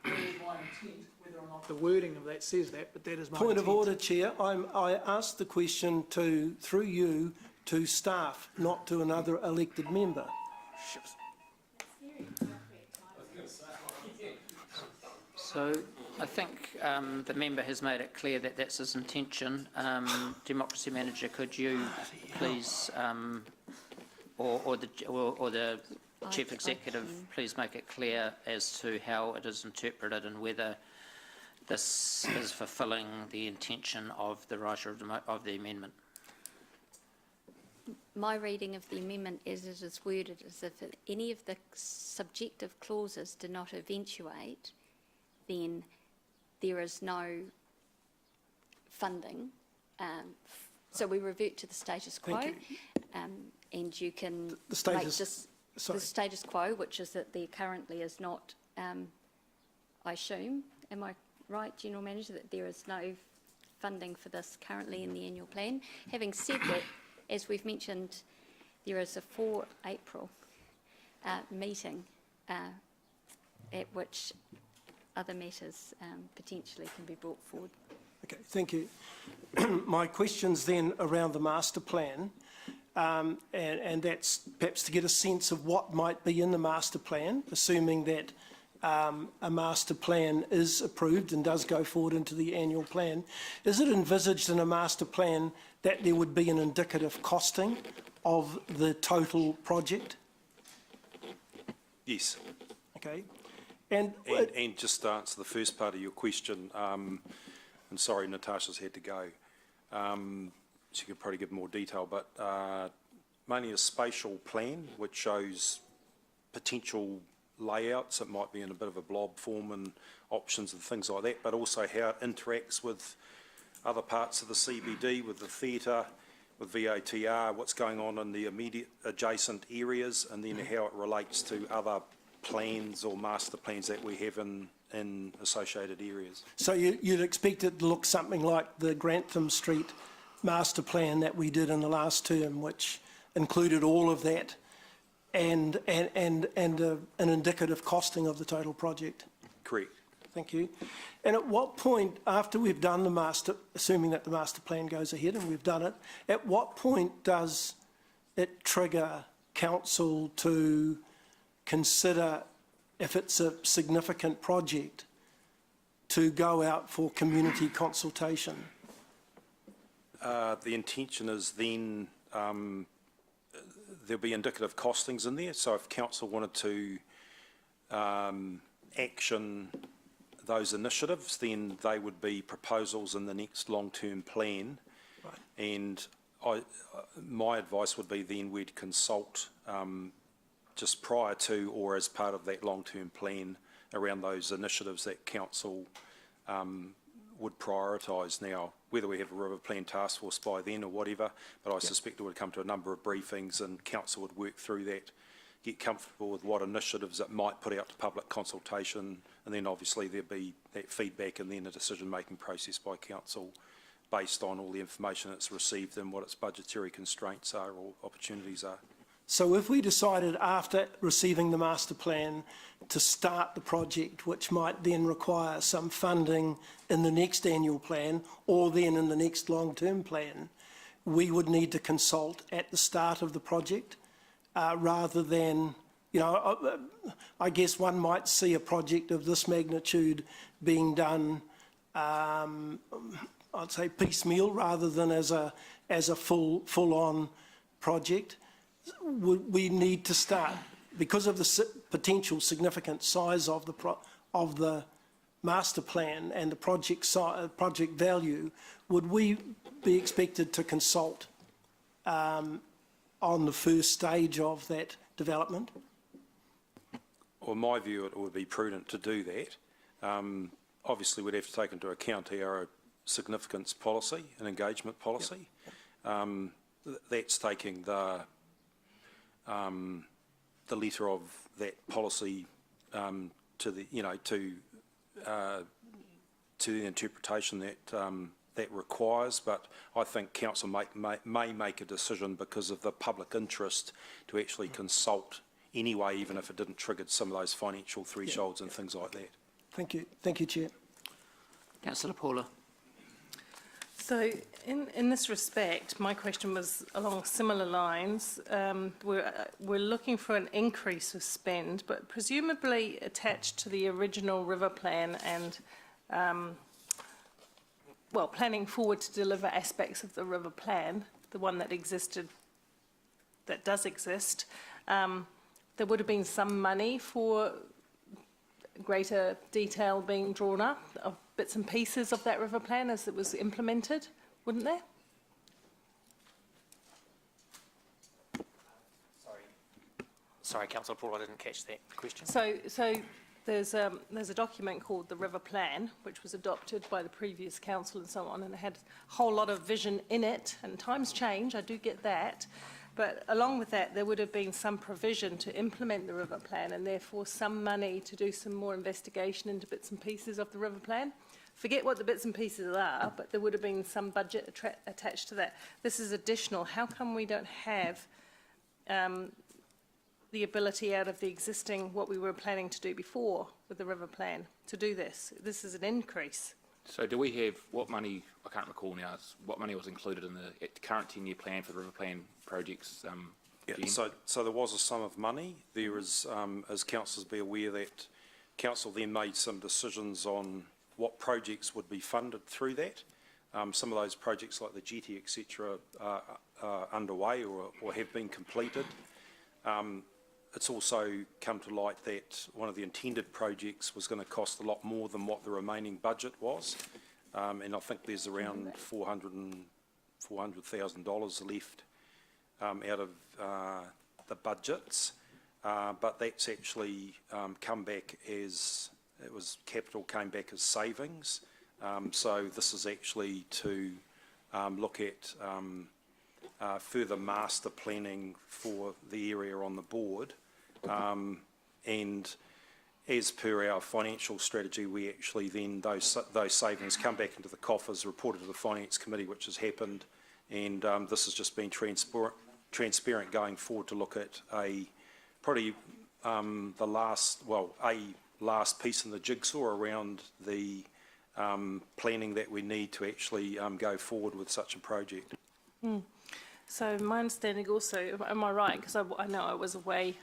That is my intent, whether or not the wording of that says that, but that is my Point intent. of order, Chair. I asked the question through you to staff, not to another elected member. So I think the member has made it clear that that's his intention. Democracy Manager, could you please, or the Chief Executive, please make it clear as to how it is interpreted and whether this is fulfilling the intention of the writer of the amendment. My reading of the amendment as it is worded is if any of the subjective clauses do not eventuate, then there is no funding. So we revert to the status quo, and you can The status, the status quo, which is that there currently is not, I assume, am I right, General Manager, that there is no funding for this currently in the annual plan. Having said that, as we've mentioned, there is a 4 April meeting at which other matters potentially can be brought forward. Okay, thank you. My question's then around the master plan, and that's perhaps to get a sense of what might be in the master plan, assuming that a master plan is approved and does go forward into the annual plan. Is it envisaged in a master plan that there would be an indicative costing of the total project? Yes. Okay. And just to answer the first part of your question, and sorry, Natasha's had to go. She could probably give more detail, but mainly a spatial plan which shows potential layouts. It might be in a bit of a blob form and options and things like that, but also how it interacts with other parts of the CBD, with the theatre, with VOTR, what's going on in the immediate adjacent areas, and then how it relates to other plans or master plans that we have in associated areas. So you'd expect it to look something like the Grantham Street master plan that we did in the last term, which included all of that and an indicative costing of the total project? Correct. Thank you. And at what point, after we've done the master, assuming that the master plan goes ahead and we've done it, at what point does it trigger council to consider, if it's a significant project, to go out for community consultation? The intention is then there'll be indicative costings in there. So if council wanted to action those initiatives, then they would be proposals in the next long-term plan. Right. And my advice would be then we'd consult just prior to or as part of that long-term plan around those initiatives that council would prioritise. Now, whether we have a river plan task force by then or whatever, but I suspect it would come to a number of briefings and council would work through that, get comfortable with what initiatives it might put out to public consultation, and then obviously there'd be that feedback and then a decision-making process by council based on all the information it's received and what its budgetary constraints are or opportunities are. So if we decided after receiving the master plan to start the project, which might then require some funding in the next annual plan or then in the next long-term plan, we would need to consult at the start of the project rather than, you know, I guess one might see a project of this magnitude being done, I'd say piecemeal rather than as a full-on project. We need to start, because of the potential significant size of the master plan and the project value, would we be expected to consult on the first stage of that development? Well, in my view, it would be prudent to do that. Obviously, we'd have to take into account our significance policy and engagement policy. Yep. That's taking the letter of that policy to the, you know, to the interpretation that that requires. But I think council may make a decision because of the public interest to actually consult anyway, even if it didn't trigger some of those financial thresholds and things like that. Thank you. Thank you, Chair. Councillor Paula. So in this respect, my question was along similar lines. We're looking for an increase of spend, but presumably attached to the original river plan and, well, planning forward to deliver aspects of the river plan, the one that existed, that does exist. There would have been some money for greater detail being drawn up of bits and pieces of that river plan as it was implemented, wouldn't there? Sorry, Councillor Paul, I didn't catch that question. So there's a document called the River Plan, which was adopted by the previous council and so on, and it had a whole lot of vision in it, and times change, I do get that. But along with that, there would have been some provision to implement the river plan and therefore some money to do some more investigation into bits and pieces of the river plan. Forget what the bits and pieces are, but there would have been some budget attached to that. This is additional. How come we don't have the ability out of the existing, what we were planning to do before with the river plan, to do this? This is an increase. So do we have, what money, I can't recall now, what money was included in the current 10-year plan for the river plan projects? Yeah, so there was a sum of money. There is, as councillors be aware, that council then made some decisions on what projects would be funded through that. Some of those projects like the jetty, etc., are underway or have been completed. It's also come to light that one of the intended projects was going to cost a lot more than what the remaining budget was, and I think there's around $400,000 left out of the budgets, but that's actually come back as, it was capital came back as savings, so this is actually to look at further master planning for the area on the board, and as per our financial strategy, we actually then, those savings come back into the coffers, reported to the Finance Committee, which has happened, and this has just been transparent going forward to look at probably the last, well, last piece in the jigsaw around the planning that we need to actually go forward with such a project. So my understanding also, am I right, because I know I was away,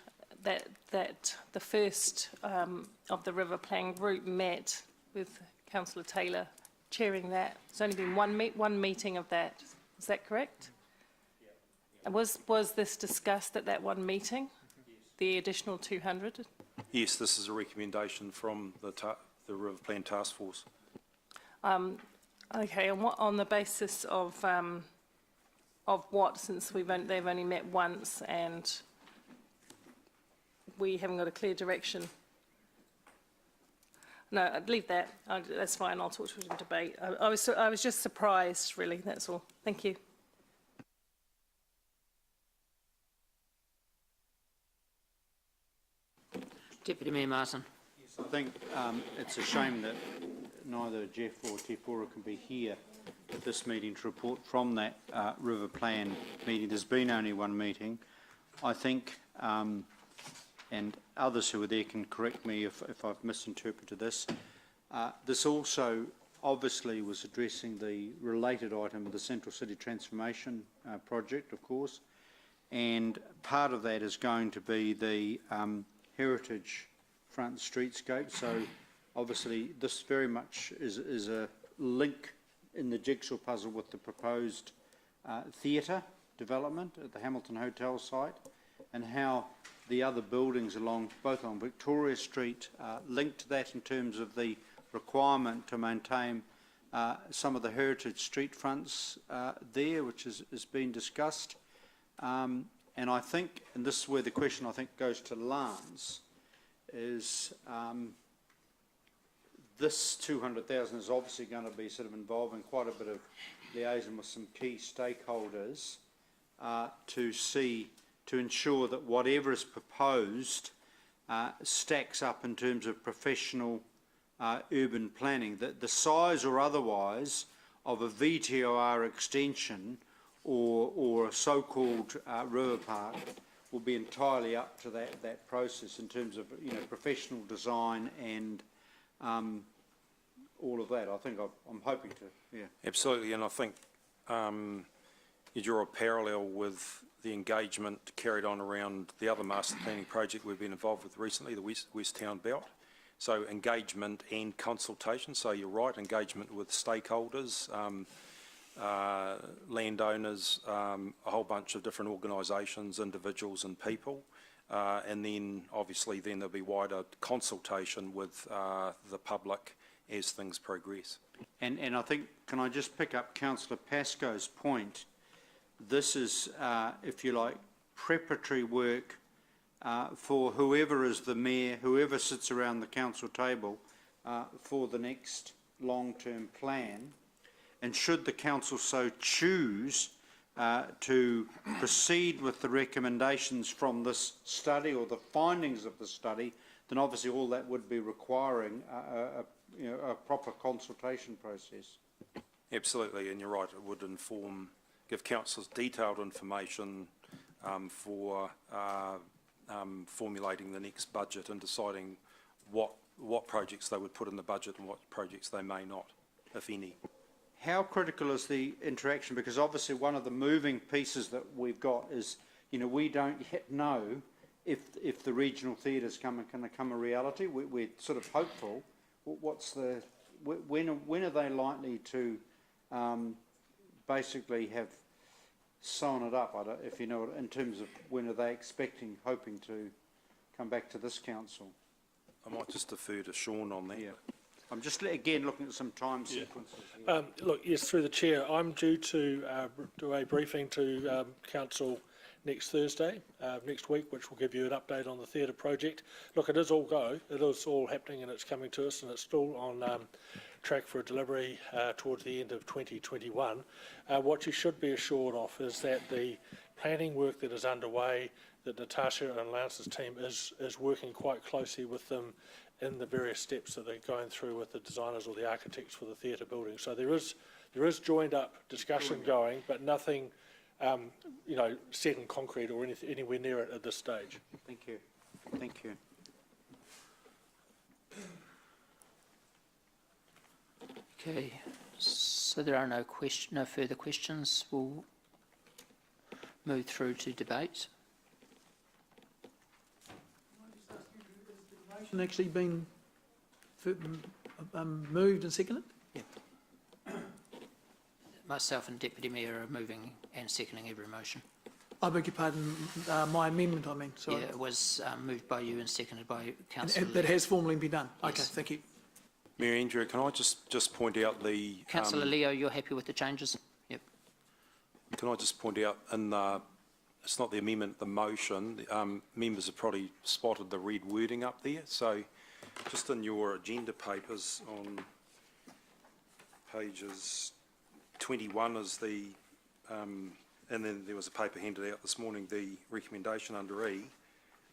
that the first of the river plan group met with Councillor Taylor chairing that. There's only been one meeting of that. Is that correct? And was this discussed at that one meeting? The additional 200? Yes, this is a recommendation from the River Plan Task Force. Okay, and what on the basis of what? Since they've only met once and we haven't got a clear direction. No, I'd leave that. That's fine. I'll talk to you in debate. I was just surprised, really. That's all. Thank you. Deputy Mayor Martin. Yes, I think it's a shame that neither Jeff or Te Pora can be here at this meeting to report from that River Plan meeting. There's been only one meeting. I think, and others who were there can correct me if I've misinterpreted this, this also obviously was addressing the related item of the Central City Transformation project, of course, and part of that is going to be the heritage front streetscape. So obviously this very much is a link in the jigsaw puzzle with the proposed theatre development at the Hamilton Hotel site, and how the other buildings both on Victoria Street linked to that in terms of the requirement to maintain some of the heritage street fronts there, which has been discussed. And I think, and this is where the question I think goes to Lance, is this 200,000 is obviously going to be sort of involving quite a bit of liaison with some key stakeholders to ensure that whatever is proposed stacks up in terms of professional urban planning, that the size or otherwise of a VTOR extension or a so-called river park will be entirely up to that process in terms of professional design and all of that. I think I'm hoping to, yeah. Absolutely, and I think you draw a parallel with the engagement carried on around the other master planning project we've been involved with recently, the West Town Belt. So engagement and consultation. So you're right, engagement with stakeholders, landowners, a whole bunch of different organisations, individuals and people. And then obviously then there'll be wider consultation with the public as things progress. And I think, can I just pick up Councillor Pascoe's point? This is, if you like, preparatory work for whoever is the mayor, whoever sits around the council table for the next long-term plan. And should the council so choose to proceed with the recommendations from this study or the findings of the study, then obviously all that would be requiring a proper consultation process. Absolutely, and you're right, it would give councillors detailed information for formulating the next budget and deciding what projects they would put in the budget and what projects they may not, if any. How critical is the interaction? Because obviously one of the moving pieces that we've got is, we don't yet know if the regional theatres going to become a reality. We're sort of hopeful. When are they likely to basically have sewn it up, if you know, in terms of when are they hoping to come back to this council? I might just defer to Sean on that. Yeah. I'm just, again, looking at some time sequences. Look, yes, through the Chair, I'm due to do a briefing to Council next Thursday, next week, which will give you an update on the theatre project. Look, it is all go. It is all happening and it's coming to us, and it's still on track for a delivery towards the end of 2021. What you should be assured of is that the planning work that is underway, that Natasha and Lance's team is working quite closely with them in the various steps that they're going through with the designers or the architects for the theatre building. So there is joined up discussion going, but nothing set in concrete or anywhere near it at this stage. Thank you. Thank you. Okay, so there are no further questions. We'll move through to debate. Motion actually been moved and seconded? Myself and Deputy Mayor are moving and seconding every motion. I beg your pardon, my amendment, I mean, sorry. Yeah, it was moved by you and seconded by Councillor And that has formally been done? Yes. Okay, thank you. Mayor Andrew, can I just point out the... Councillor Leo, you're happy with the changes? Yep. Can I just point out, it's not the amendment, the motion, members have probably spotted the red wording up there. So just in your agenda papers on pages 21 is the, and then there was a paper handed out this morning, the recommendation under E.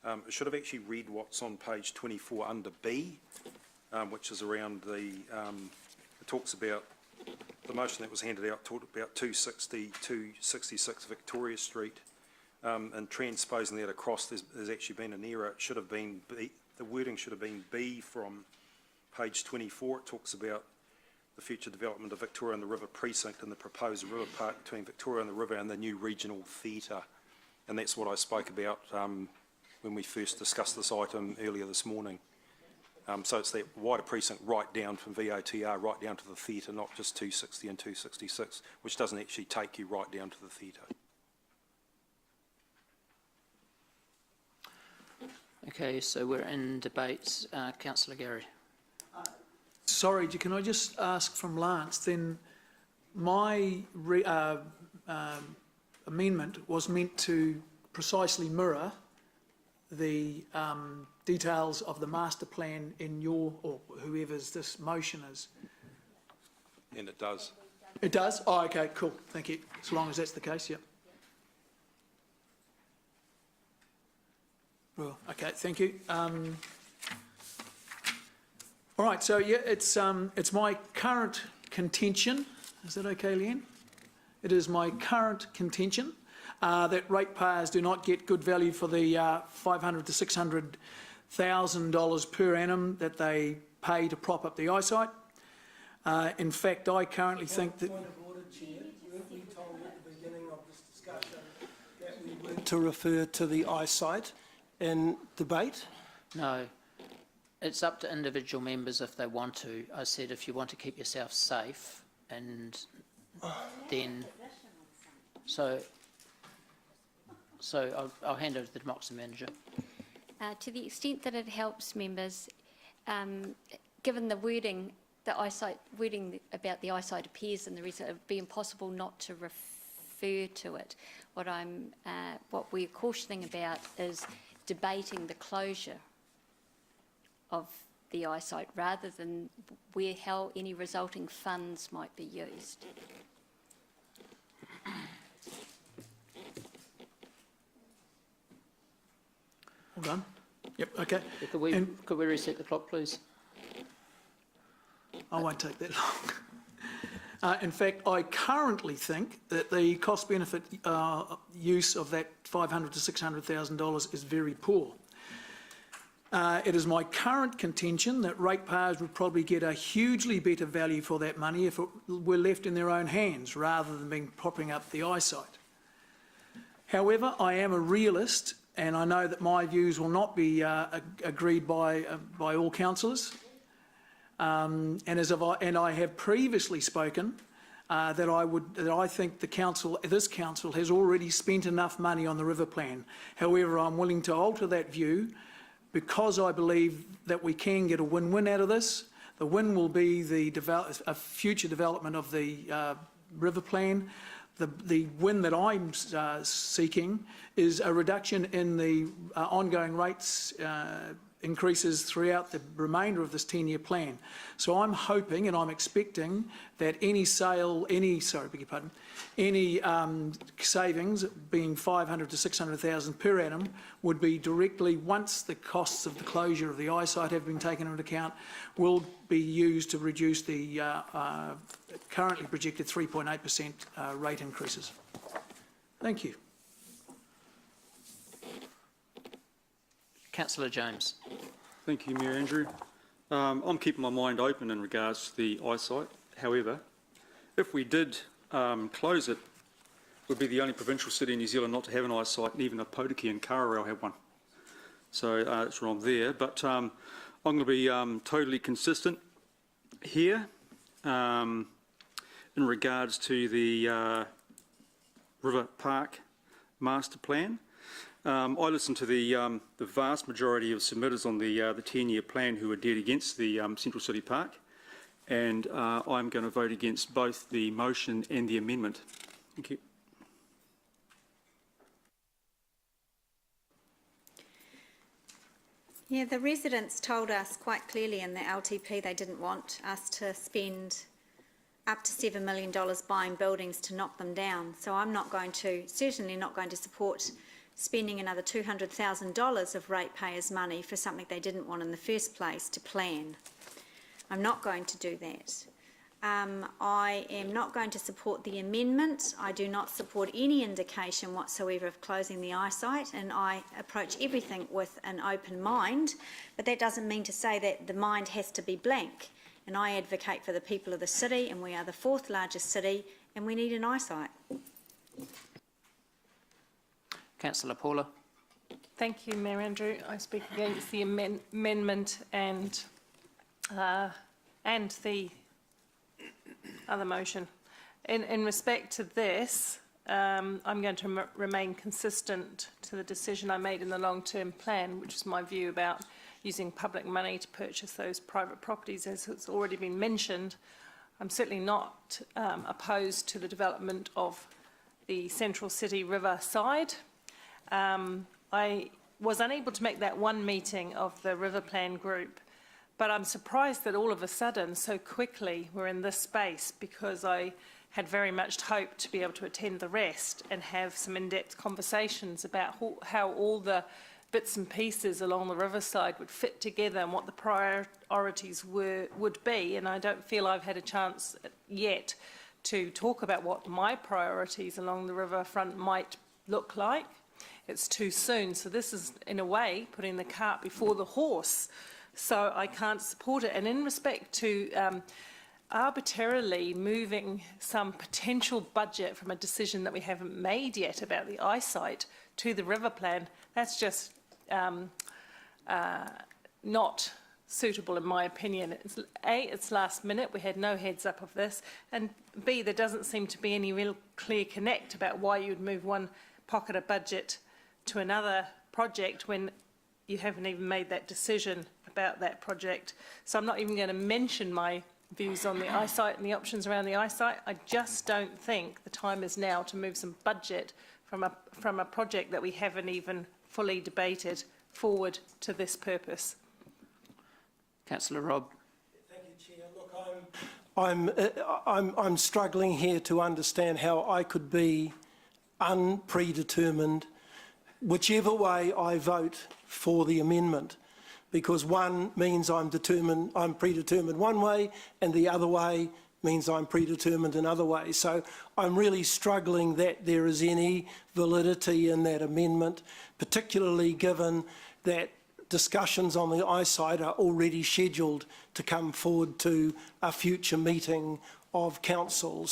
It should have actually read what's on page 24 under B, which is around the, it talks about, the motion that was handed out talked about 266 Victoria Street, and transposing that across, there's actually been an error. It should have been B, the wording should have been B from page 24. It talks about the future development of Victoria and the River Precinct and the proposed river park between Victoria and the River and the new regional theatre. And that's what I spoke about when we first discussed this item earlier this morning. So it's that wider precinct right down from VOTR, right down to the theatre, not just 260 and 266, which doesn't actually take you right down to the theatre. Okay, so we're in debate. Councillor Gary. Sorry, can I just ask from Lance, then my amendment was meant to precisely mirror the details of the master plan in your, or whoever's this motion is. And it does. It does? Oh, okay, cool, thank you. As long as that's the case, yep. Well, okay, thank you. All right, so yeah, it's my current contention. Is that okay, Leanne? It is my current contention that ratepayers do not get good value for the $500,000 to $600,000 per annum that they pay to prop up the eyesight. In fact, I currently think that. Point of order, Chair. Weren't we told at the beginning of this discussion that we were to refer to the eyesight in debate? No. It's up to individual members if they want to. I said if you want to keep yourself safe, and then so I'll hand over to the Democracy Manager. To the extent that it helps members, given the wording, the eyesight wording about the eyesight appears in the result, it would be impossible not to refer to it. What we're cautioning about is debating the closure of the eyesight rather than how any resulting funds might be used. All done? Yep, okay. Could we reset the clock, please? I won't take that long. In fact, I currently think that the cost-benefit use of that $500,000 to $600,000 is very poor. It is my current contention that ratepayers would probably get a hugely better value for that money if it were left in their own hands rather than propping up the eyesight. However, I am a realist, and I know that my views will not be agreed by all councillors. And I have previously spoken that I think this council has already spent enough money on the river plan. However, I'm willing to alter that view because I believe that we can get a win-win out of this. The win will be a future development of the river plan. The win that I'm seeking is a reduction in the ongoing rates increases throughout the remainder of this 10-year plan. So I'm hoping and I'm expecting that any savings being $500,000 to $600,000 per annum would be directly, once the costs of the closure of the eyesight have been taken into account, will be used to reduce the currently projected 3.8% rate increases. Thank you. Councillor James. Thank you, Mayor Andrew. I'm keeping my mind open in regards to the eyesight However, if we did close it, we'd be the only provincial city in New Zealand not to have an eyesight, and even a Potiki and Karawau have one. So it's wrong there. But I'm going to be totally consistent here in regards to the River Park Master Plan. I listened to the vast majority of submitters on the 10-year plan who are dead against the Central City Park, and I'm going to vote against both the motion and the amendment. Thank you. Yeah, the residents told us quite clearly in the LTP they didn't want us to spend up to $7 million buying buildings to knock them down. So I'm certainly not going to support spending another $200,000 of ratepayers' money for something they didn't want in the first place to plan. I'm not going to do that. I am not going to support the amendment. I do not support any indication whatsoever of closing the eyesight, and I approach everything with an open mind, but that doesn't mean to say that the mind has to be blank. And I advocate for the people of the city, and we are the 4th largest city, and we need an eyesight. Councillor Paula. Thank you, Mayor Andrew. I speak against the amendment and the other motion. In respect to this, I'm going to remain consistent to the decision I made in the long-term plan, which is my view about using public money to purchase those private properties, as it's already been mentioned. I'm certainly not opposed to the development of the Central City River side. I was unable to make that one meeting of the River Plan group, but I'm surprised that all of a sudden, so quickly, we're in this space, because I had very much hoped to be able to attend the rest and have some in-depth conversations about how all the bits and pieces along the riverside would fit together and what the priorities would be. And I don't feel I've had a chance yet to talk about what my priorities along the riverfront might look like. It's too soon. So this is, in a way, putting the cart before the horse. So I can't support it. And in respect to arbitrarily moving some potential budget from a decision that we haven't made yet about the eyesight to the river plan, that's just not suitable in my opinion. It's last minute, we had no heads up of this, and B, there doesn't seem to be any real clear connect about why you would move one pocket of budget to another project when you haven't even made that decision about that project. So I'm not even going to mention my views on the eyesight and the options around the eyesight. I just don't think the time is now to move some budget from a project that we haven't even fully debated forward to this purpose. Councillor Robb. Thank you, Chair. Look, I'm struggling here to understand how I could be unpredetermined whichever way I vote for the amendment, because one means I'm predetermined one way, and the other way means I'm predetermined another way. So I'm really struggling that there is any validity in that amendment, particularly given that discussions on the eyesight are already scheduled to come forward to a future meeting of council.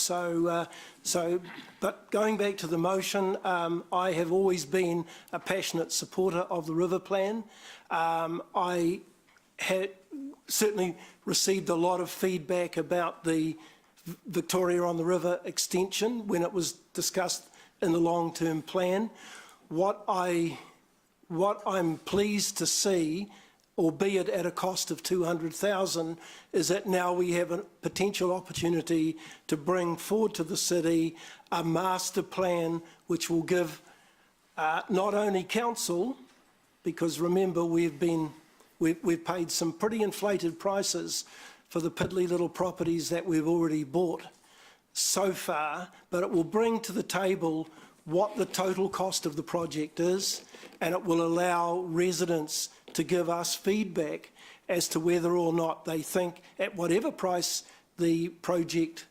But going back to the motion, I have always been a passionate supporter of the river plan. I had certainly received a lot of feedback about the Victoria on the River extension when it was discussed in the long-term plan. What I'm pleased to see, albeit at a cost of $200,000, is that now we have a potential opportunity to bring forward to the city a master plan which will give not only council, because remember we've paid some pretty inflated prices for the piddly little properties that we've already bought so far, but it will bring to the table what the total cost of the project is, and it will allow residents to give us feedback as to whether or not they think, at whatever price the project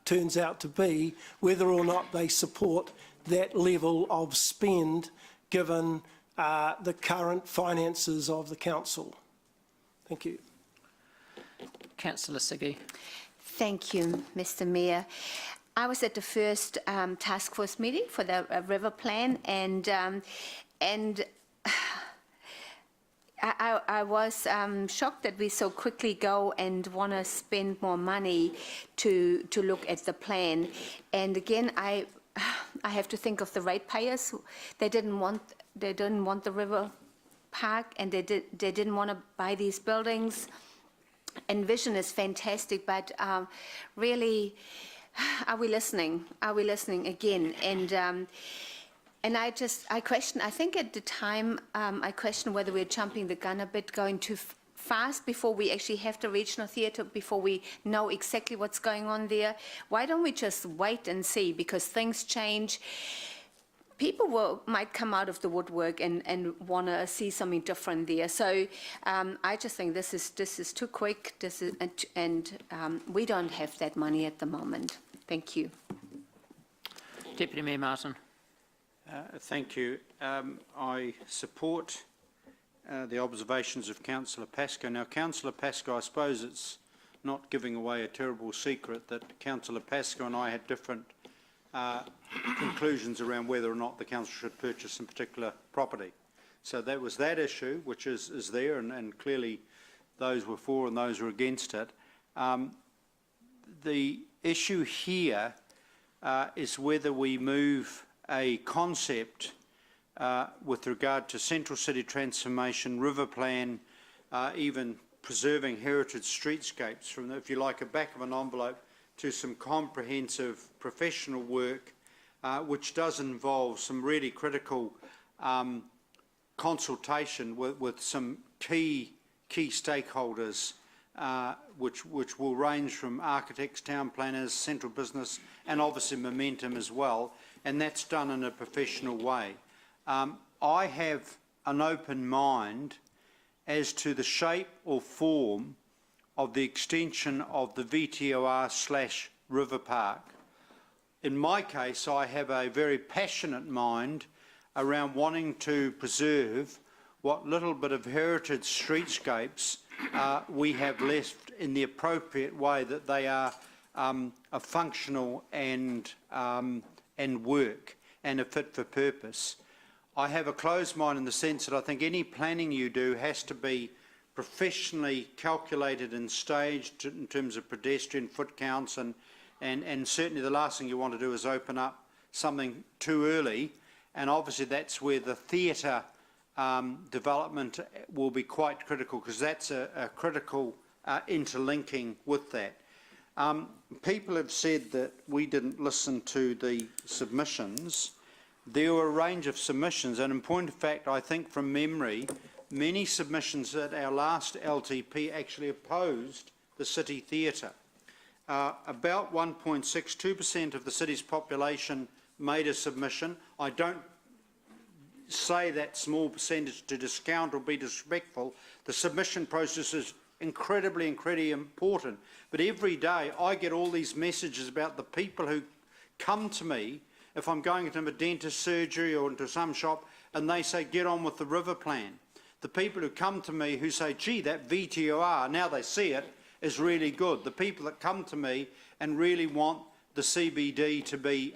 turns out to be, whether or not they support that level of spend given the current finances of the council. Thank you. Councillor Siggy. Thank you, Mr. Mayor. I was at the first task force meeting for the river plan, and I was shocked that we so quickly go and want to spend more money to look at the plan. And again, I have to think of the ratepayers. They didn't want the river park, and they didn't want to buy these buildings. And vision is fantastic, but really, are we listening? Are we listening again? And I question, I think at the time, I questioned whether we're jumping the gun a bit, going too fast before we actually have the regional theatre, before we know exactly what's going on there. Why don't we just wait and see? Because things change. People might come out of the woodwork and want to see something different there. So I just think this is too quick, and we don't have that money at the moment. Thank you. Deputy Mayor Martin. Thank you. I support the observations of Councillor Pascoe. Now, Councillor Pascoe, I suppose it's not giving away a terrible secret that Councillor Pascoe and I had different conclusions around whether or not the council should purchase some particular property. So that was that issue, which is there, and clearly those were for and those were against it. The issue here is whether we move a concept with regard to central city transformation, river plan, even preserving heritage streetscapes from, if you like, a back of an envelope to some comprehensive professional work, which does involve some really critical consultation with some key stakeholders, which will range from architects, town planners, central business, and obviously Momentum as well, and that's done in a professional way. I have an open mind as to the shape or form of the extension of the VTOR/River Park. In my case, I have a very passionate mind around wanting to preserve what little bit of heritage streetscapes we have left in the appropriate way that they are functional and work and are fit for purpose. I have a closed mind in the sense that I think any planning you do has to be professionally calculated and staged in terms of pedestrian foot counts, and certainly the last thing you want to do is open up something too early, and obviously that's where the theatre development will be quite critical, because that's a critical interlinking with that. People have said that we didn't listen to the submissions. There were a range of submissions, and in point of fact, I think from memory, many submissions at our last LTP actually opposed the city theatre. About 1.62% of the city's population made a submission. I don't say that small percentage to discount or be disrespectful. The submission process is incredibly important. But every day I get all these messages about the people who come to me if I'm going into a dentist surgery or into some shop, and they say, get on with the river plan. The people who come to me who say, gee, that VTOR, now they see it, is really good. The people that come to me and really want the CBD to be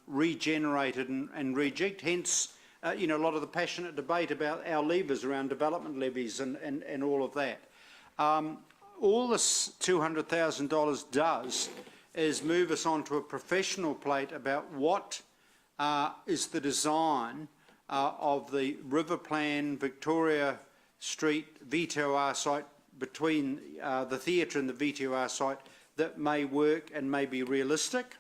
regenerated and rejigged, hence you know, a lot of the passionate debate about our levers around development levies and all of that. All this $200,000 does is move us onto a professional plate about what is the design of the river plan, Victoria Street, VTOR site, between the theatre and the VTOR site, that may work and may be realistic.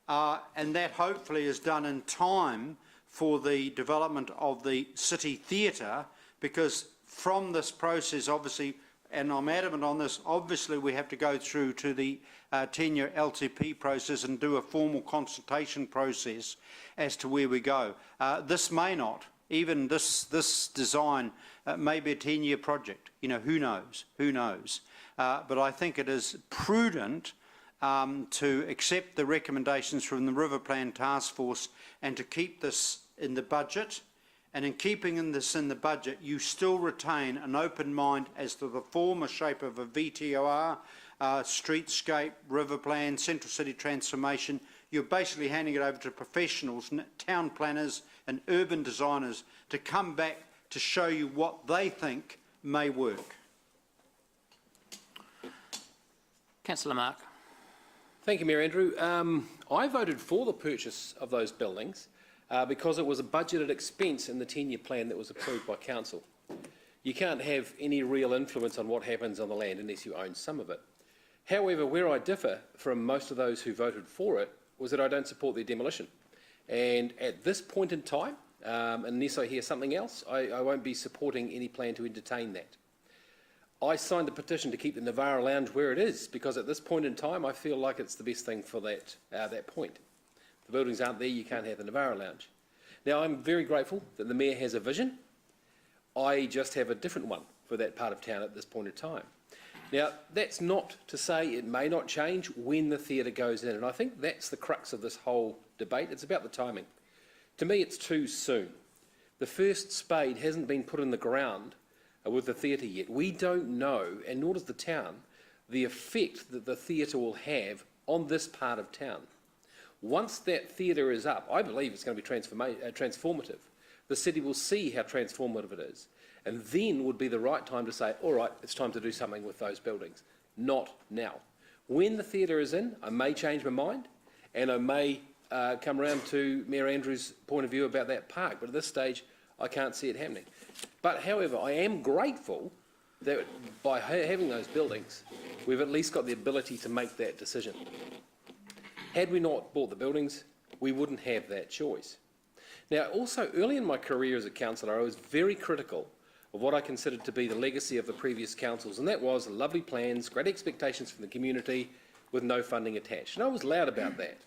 And that hopefully is done in time for the development of the city theatre, because from this process, obviously, and I'm adamant on this, obviously we have to go through to the 10-year LTP process and do a formal consultation process as to where we go. This may not, even this design may be a 10-year project. You know, who knows? Who knows? But I think it is prudent to accept the recommendations from the River Plan Task Force and to keep this in the budget. And in keeping this in the budget, you still retain an open mind as to the form or shape of a VTOR, streetscape, river plan, central city transformation. You're basically handing it over to professionals, town planners and urban designers to come back to show you what they think may work. Councillor Mark. Thank you, Mayor Andrew. I voted for the purchase of those buildings because it was a budgeted expense in the 10-year plan that was approved by council. You can't have any real influence on what happens on the land unless you own some of it. However, where I differ from most of those who voted for it was that I don't support their demolition. And at this point in time, unless I hear something else, I won't be supporting any plan to entertain that. I signed the petition to keep the Navara Lounge where it is because at this point in time I feel like it's the best thing for that point. If the buildings aren't there, you can't have the Navara Lounge. Now, I'm very grateful that the Mayor has a vision. I just have a different one for that part of town at this point in time. Now, that's not to say it may not change when the theatre goes in, and I think that's the crux of this whole debate. It's about the timing. To me, it's too soon. The first spade hasn't been put in the ground with the theatre yet. We don't know, and nor does the town, the effect that the theatre will have on this part of town. Once that theatre is up, I believe it's going to be transformative. The city will see how transformative it is, and then would be the right time to say, all right, it's time to do something with those buildings. Not now. When the theatre is in, I may change my mind, and I may come around to Mayor Andrews' point of view about that park, but at this stage, I can't see it happening. But, however, I am grateful that by having those buildings, we've at least got the ability to make that decision. Had we not bought the buildings, we wouldn't have that choice. Now, also, early in my career as a councillor, I was very critical of what I considered to be the legacy of the previous councils, and that was lovely plans, great expectations from the community, with no funding attached. And I was loud about that.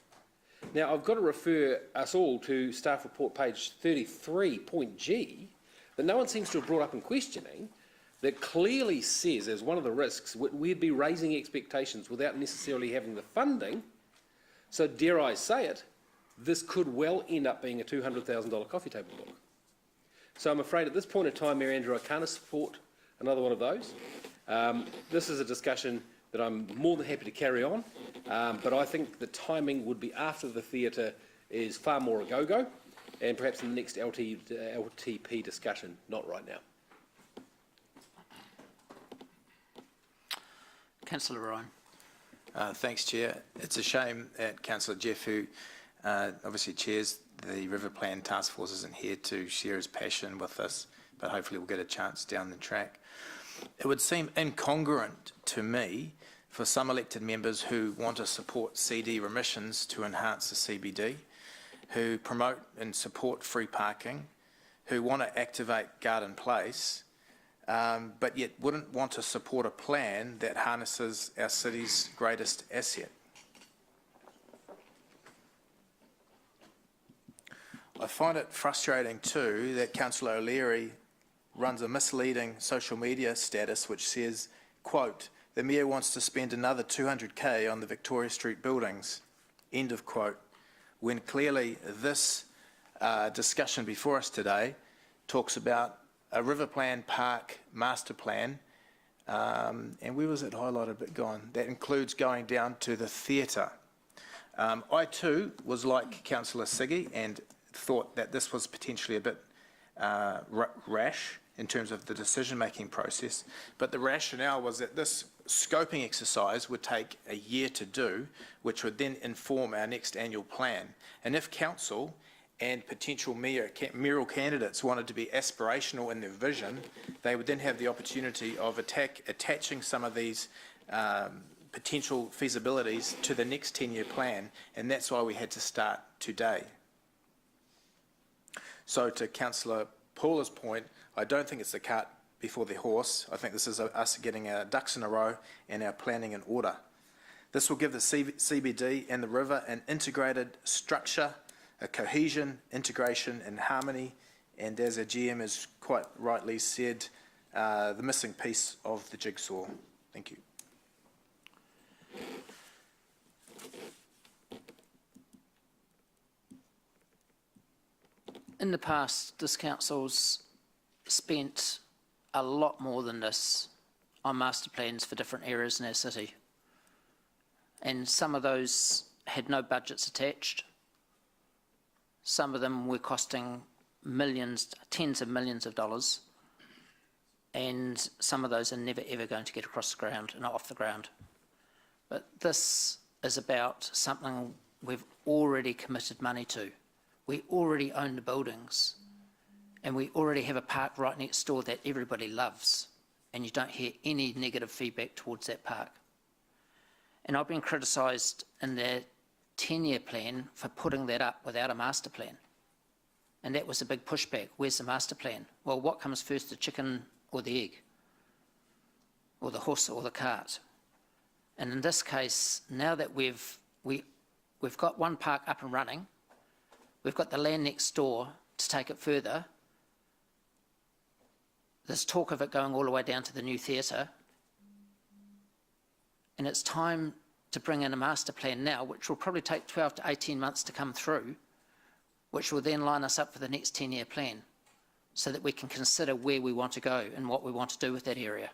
Now, I've got to refer us all to staff report page 33, point G, that no one seems to have brought up in questioning, that clearly says as one of the risks we'd be raising expectations without necessarily having the funding. So dare I say it, this could well end up being a $200,000 coffee table book. So I'm afraid at this point in time, Mayor Andrew, I can't support another one of those. This is a discussion that I'm more than happy to carry on, but I think the timing would be after the theatre is far more a go-go, and perhaps in the next LTP discussion, not right now. Councillor Ryan. Thanks, Chair. It's a shame that Councillor Jeff, who obviously chairs the River Plan Task Force, isn't here to share his passion with us, but hopefully we'll get a chance down the track. It would seem incongruent to me for some elected members who want to support CD remissions to enhance the CBD, who promote and support free parking, who want to activate Garden Place, but yet wouldn't want to support a plan that harnesses our city's greatest asset. I find it frustrating too that Councillor O'Leary runs a misleading social media status which says, quote, the Mayor wants to spend another 200k on the Victoria Street buildings, end of quote, when clearly this discussion before us today talks about a River Plan Park master plan, and where was it highlighted but gone? That includes going down to the theatre. I too was like Councillor Siggy and thought that this was potentially a bit rash in terms of the decision-making process, but the rationale was that this scoping exercise would take a year to do, which would then inform our next annual plan. And if council and potential mayoral candidates wanted to be aspirational in their vision, they would then have the opportunity of attaching some of these potential feasibilities to the next 10-year plan, and that's why we had to start today. So to Councillor Paula's point, I don't think it's the cart before the horse. I think this is us getting our ducks in a row and our planning in order. This will give the CBD and the river an integrated structure, a cohesion, integration and harmony, and as our GM has quite rightly said, the missing piece of the jigsaw. Thank you. In the past, this council's spent a lot more than this on master plans for different areas in our city. And some of those had no budgets attached. Some of them were costing millions, tens of millions of dollars. And some of those are never ever going to get across the ground and off the ground. But this is about something we've already committed money to. We already own the buildings, and we already have a park right next door that everybody loves, and you don't hear any negative feedback towards that park. And I've been criticised in the 10-year plan for putting that up without a master plan. And that was a big pushback. Where's the master plan? Well, what comes first, the chicken or the egg? Or the horse or the cart? And in this case, now that we've got one park up and running, we've got the land next door to take it further. There's talk of it going all the way down to the new theatre. And it's time to bring in a master plan now, which will probably take 12 to 18 months to come through, which will then line us up for the next 10-year plan, so that we can consider where we want to go and what we want to do with that area.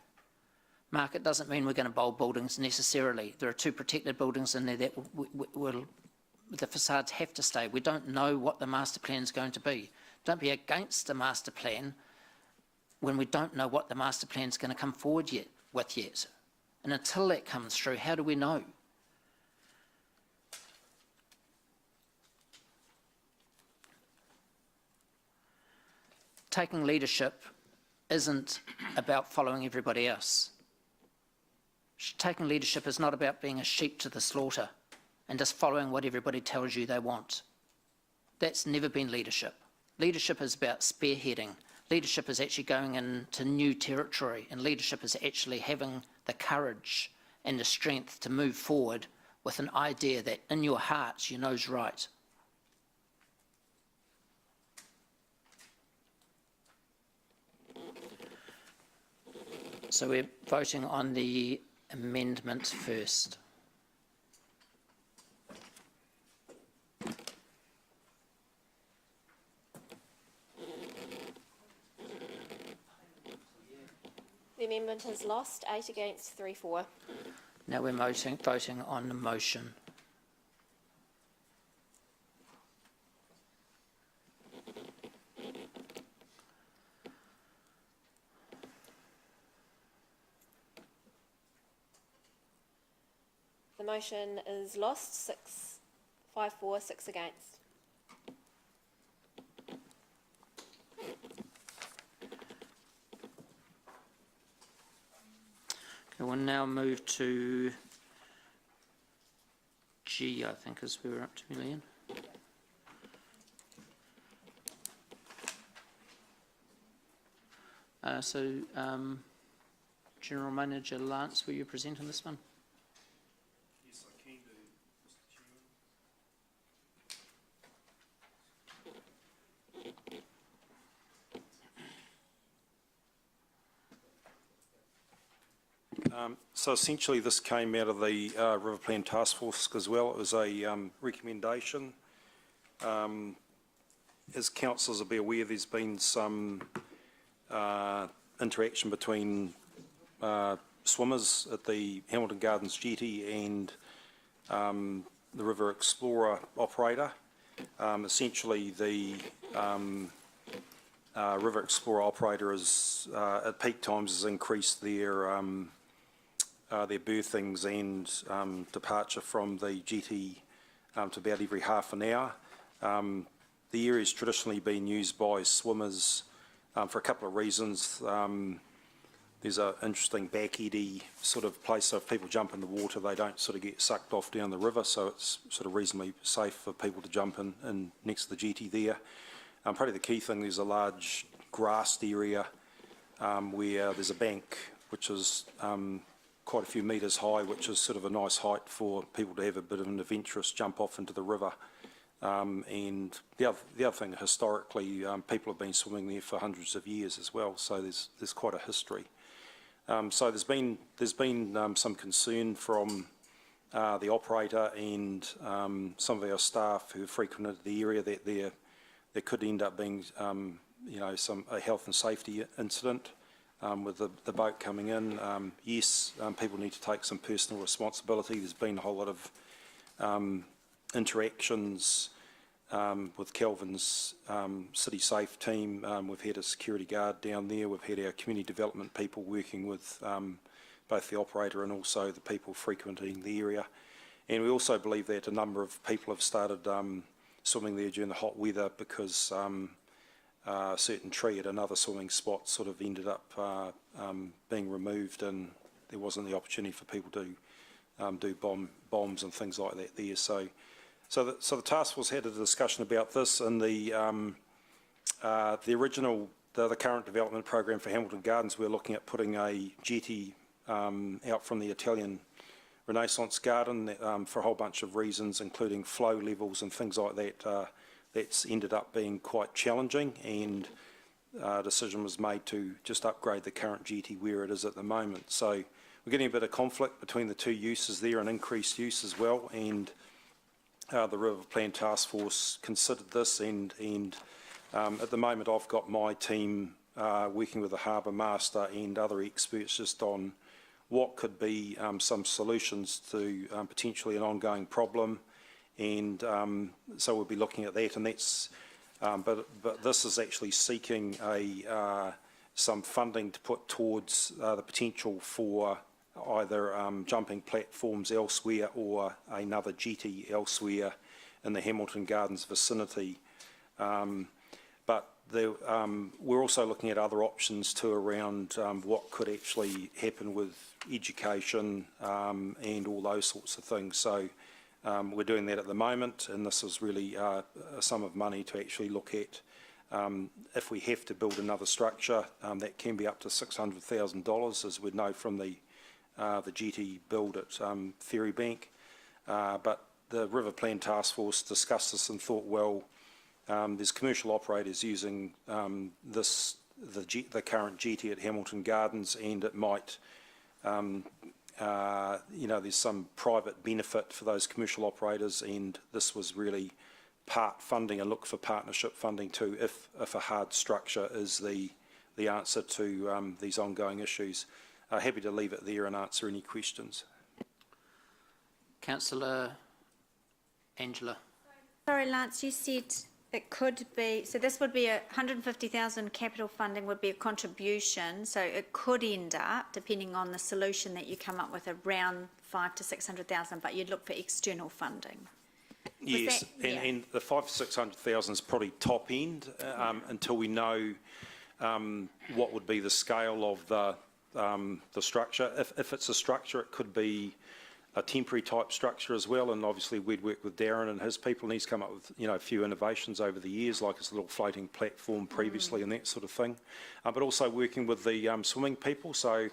Mark, it doesn't mean we're going to bulb buildings necessarily. There are 2 protected buildings in there that the facades have to stay. We don't know what the master plan is going to be. Don't be against the master plan when we don't know what the master plan is going to come forward yet. And until that comes through, how do we know? Taking leadership isn't about following everybody else. Taking leadership is not about being a sheep to the slaughter and just following what everybody tells you they want. That's never been leadership. Leadership is about spearheading. Leadership is actually going into new territory, and leadership is actually having the courage and the strength to move forward with an idea that in your heart you know's right. So we're voting on the amendment first. The amendment has lost, 8 against, 3 for. Now we're voting on the motion. The motion is lost, 5 for, 6 against. Okay, we'll now move to G, I think, is where we're up to, Leanne. General Manager Lance, will you present on this one? Yes, I can do, Mr. Chairman. So essentially this came out of the River Plan Task Force as well. It was a recommendation. As councillors will be aware, there's been some interaction between swimmers at the Hamilton Gardens jetty and the River Explorer operator. Essentially the River Explorer operator is at peak times has increased their berthings and departure from the jetty to about every half an hour. The area has traditionally been used by swimmers for a couple of reasons. There's an interesting back eddy sort of place, so if people jump in the water they don't sort of get sucked off down the river, so it's sort of reasonably safe for people to jump in next to the jetty there. Probably the key thing, there's a large grassed area where there's a bank which is quite a few metres high, which is sort of a nice height for people to have a bit of an adventurous jump off into the river. And the other thing, historically, people have been swimming there for hundreds of years as well, so there's quite a history. So there's been some concern from the operator and some of our staff who have frequented the area that there could end up being, a health and safety incident with the boat coming in. Yes, people need to take some personal responsibility. There's been a whole lot of interactions with Kelvin's City Safe team. We've had a security guard down there. We've had our community development people working with both the operator and also the people frequenting the area. And we also believe that a number of people have started swimming there during the hot weather because a certain tree at another swimming spot sort of ended up being removed, and there wasn't the opportunity for people to do bombs and things like that there. So the task force had a discussion about this, and the current development program for Hamilton Gardens, we're looking at putting a jetty out from the Italian Renaissance Garden for a whole bunch of reasons, including flow levels and things like that. That's ended up being quite challenging, and a decision was made to just upgrade the current jetty where it is at the moment. So we're getting a bit of conflict between the two uses there, and increased use as well, and the River Plan Task Force considered this, and at the moment I've got my team working with the Harbour Master and other experts just on what could be some solutions to potentially an ongoing problem, and so we'll be looking at that, and that's but this is actually seeking some funding to put towards the potential for either jumping platforms elsewhere or another jetty elsewhere in the Hamilton Gardens vicinity. But we're also looking at other options too around what could actually happen with education and all those sorts of things. So we're doing that at the moment, and this is really a sum of money to actually look at. If we have to build another structure, that can be up to $600,000, as we know from the jetty build at Ferrybank. But the River Plan Task Force discussed this and thought, well, there's commercial operators using the current jetty at Hamilton Gardens, and it might, there's some private benefit for those commercial operators, and this was really part funding and look for partnership funding too, if a hard structure is the answer to these ongoing issues. Happy to leave it there and answer any questions. Councillor Angela. Sorry, Lance, you said it could be, so this would be 150,000 capital funding would be a contribution, so it could end up, depending on the solution that you come up with, around 500,000 to 600,000, but you'd look for external funding. Yes, and the 500,000 to 600,000 is probably top end until we know what would be the scale of the structure. If it's a structure, it could be a temporary type structure as well, and obviously we'd work with Darren and his people, and he's come up with a few innovations over the years, like his little floating platform previously and that sort of thing, but also working with the swimming people. So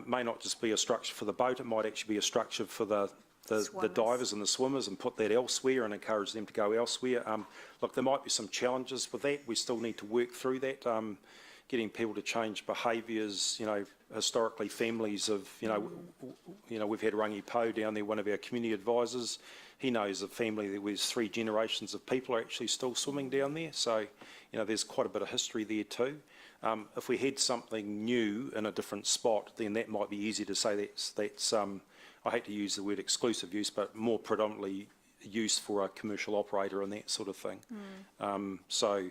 may not just be a structure for the boat, it might actually be a structure for the divers and the swimmers, and put that elsewhere and encourage them to go elsewhere. Look, there might be some challenges with that. We still need to work through that, getting people to change behaviours. Historically, families of, we've had Rangi Po down there, one of our community advisors. He knows a family that was 3 generations of people are actually still swimming down there. So, there's quite a bit of history there too. If we had something new in a different spot, then that might be easy to say that's I hate to use the word exclusive use, but more predominantly used for a commercial operator and that sort of thing. So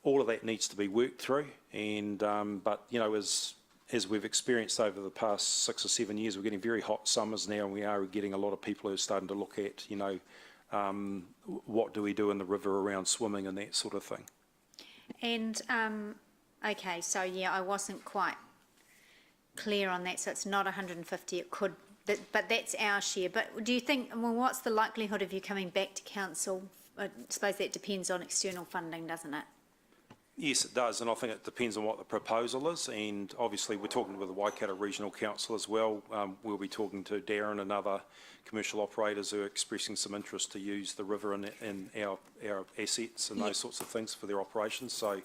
all of that needs to be worked through, and but as we've experienced over the past 6 or 7 years, we're getting very hot summers now, and we are getting a lot of people who are starting to look at what do we do in the river around swimming and that sort of thing. And okay, so yeah, I wasn't quite clear on that. So it's not 150. It could. But that's our share. But do you think, well, what's the likelihood of you coming back to council? I suppose that depends on external funding, doesn't it? Yes, it does, and I think it depends on what the proposal is, and obviously we're talking with the Waikato Regional Council as well. We'll be talking to Darren and other commercial operators who are expressing some interest to use the river and our assets and those sorts of things for their operations. So,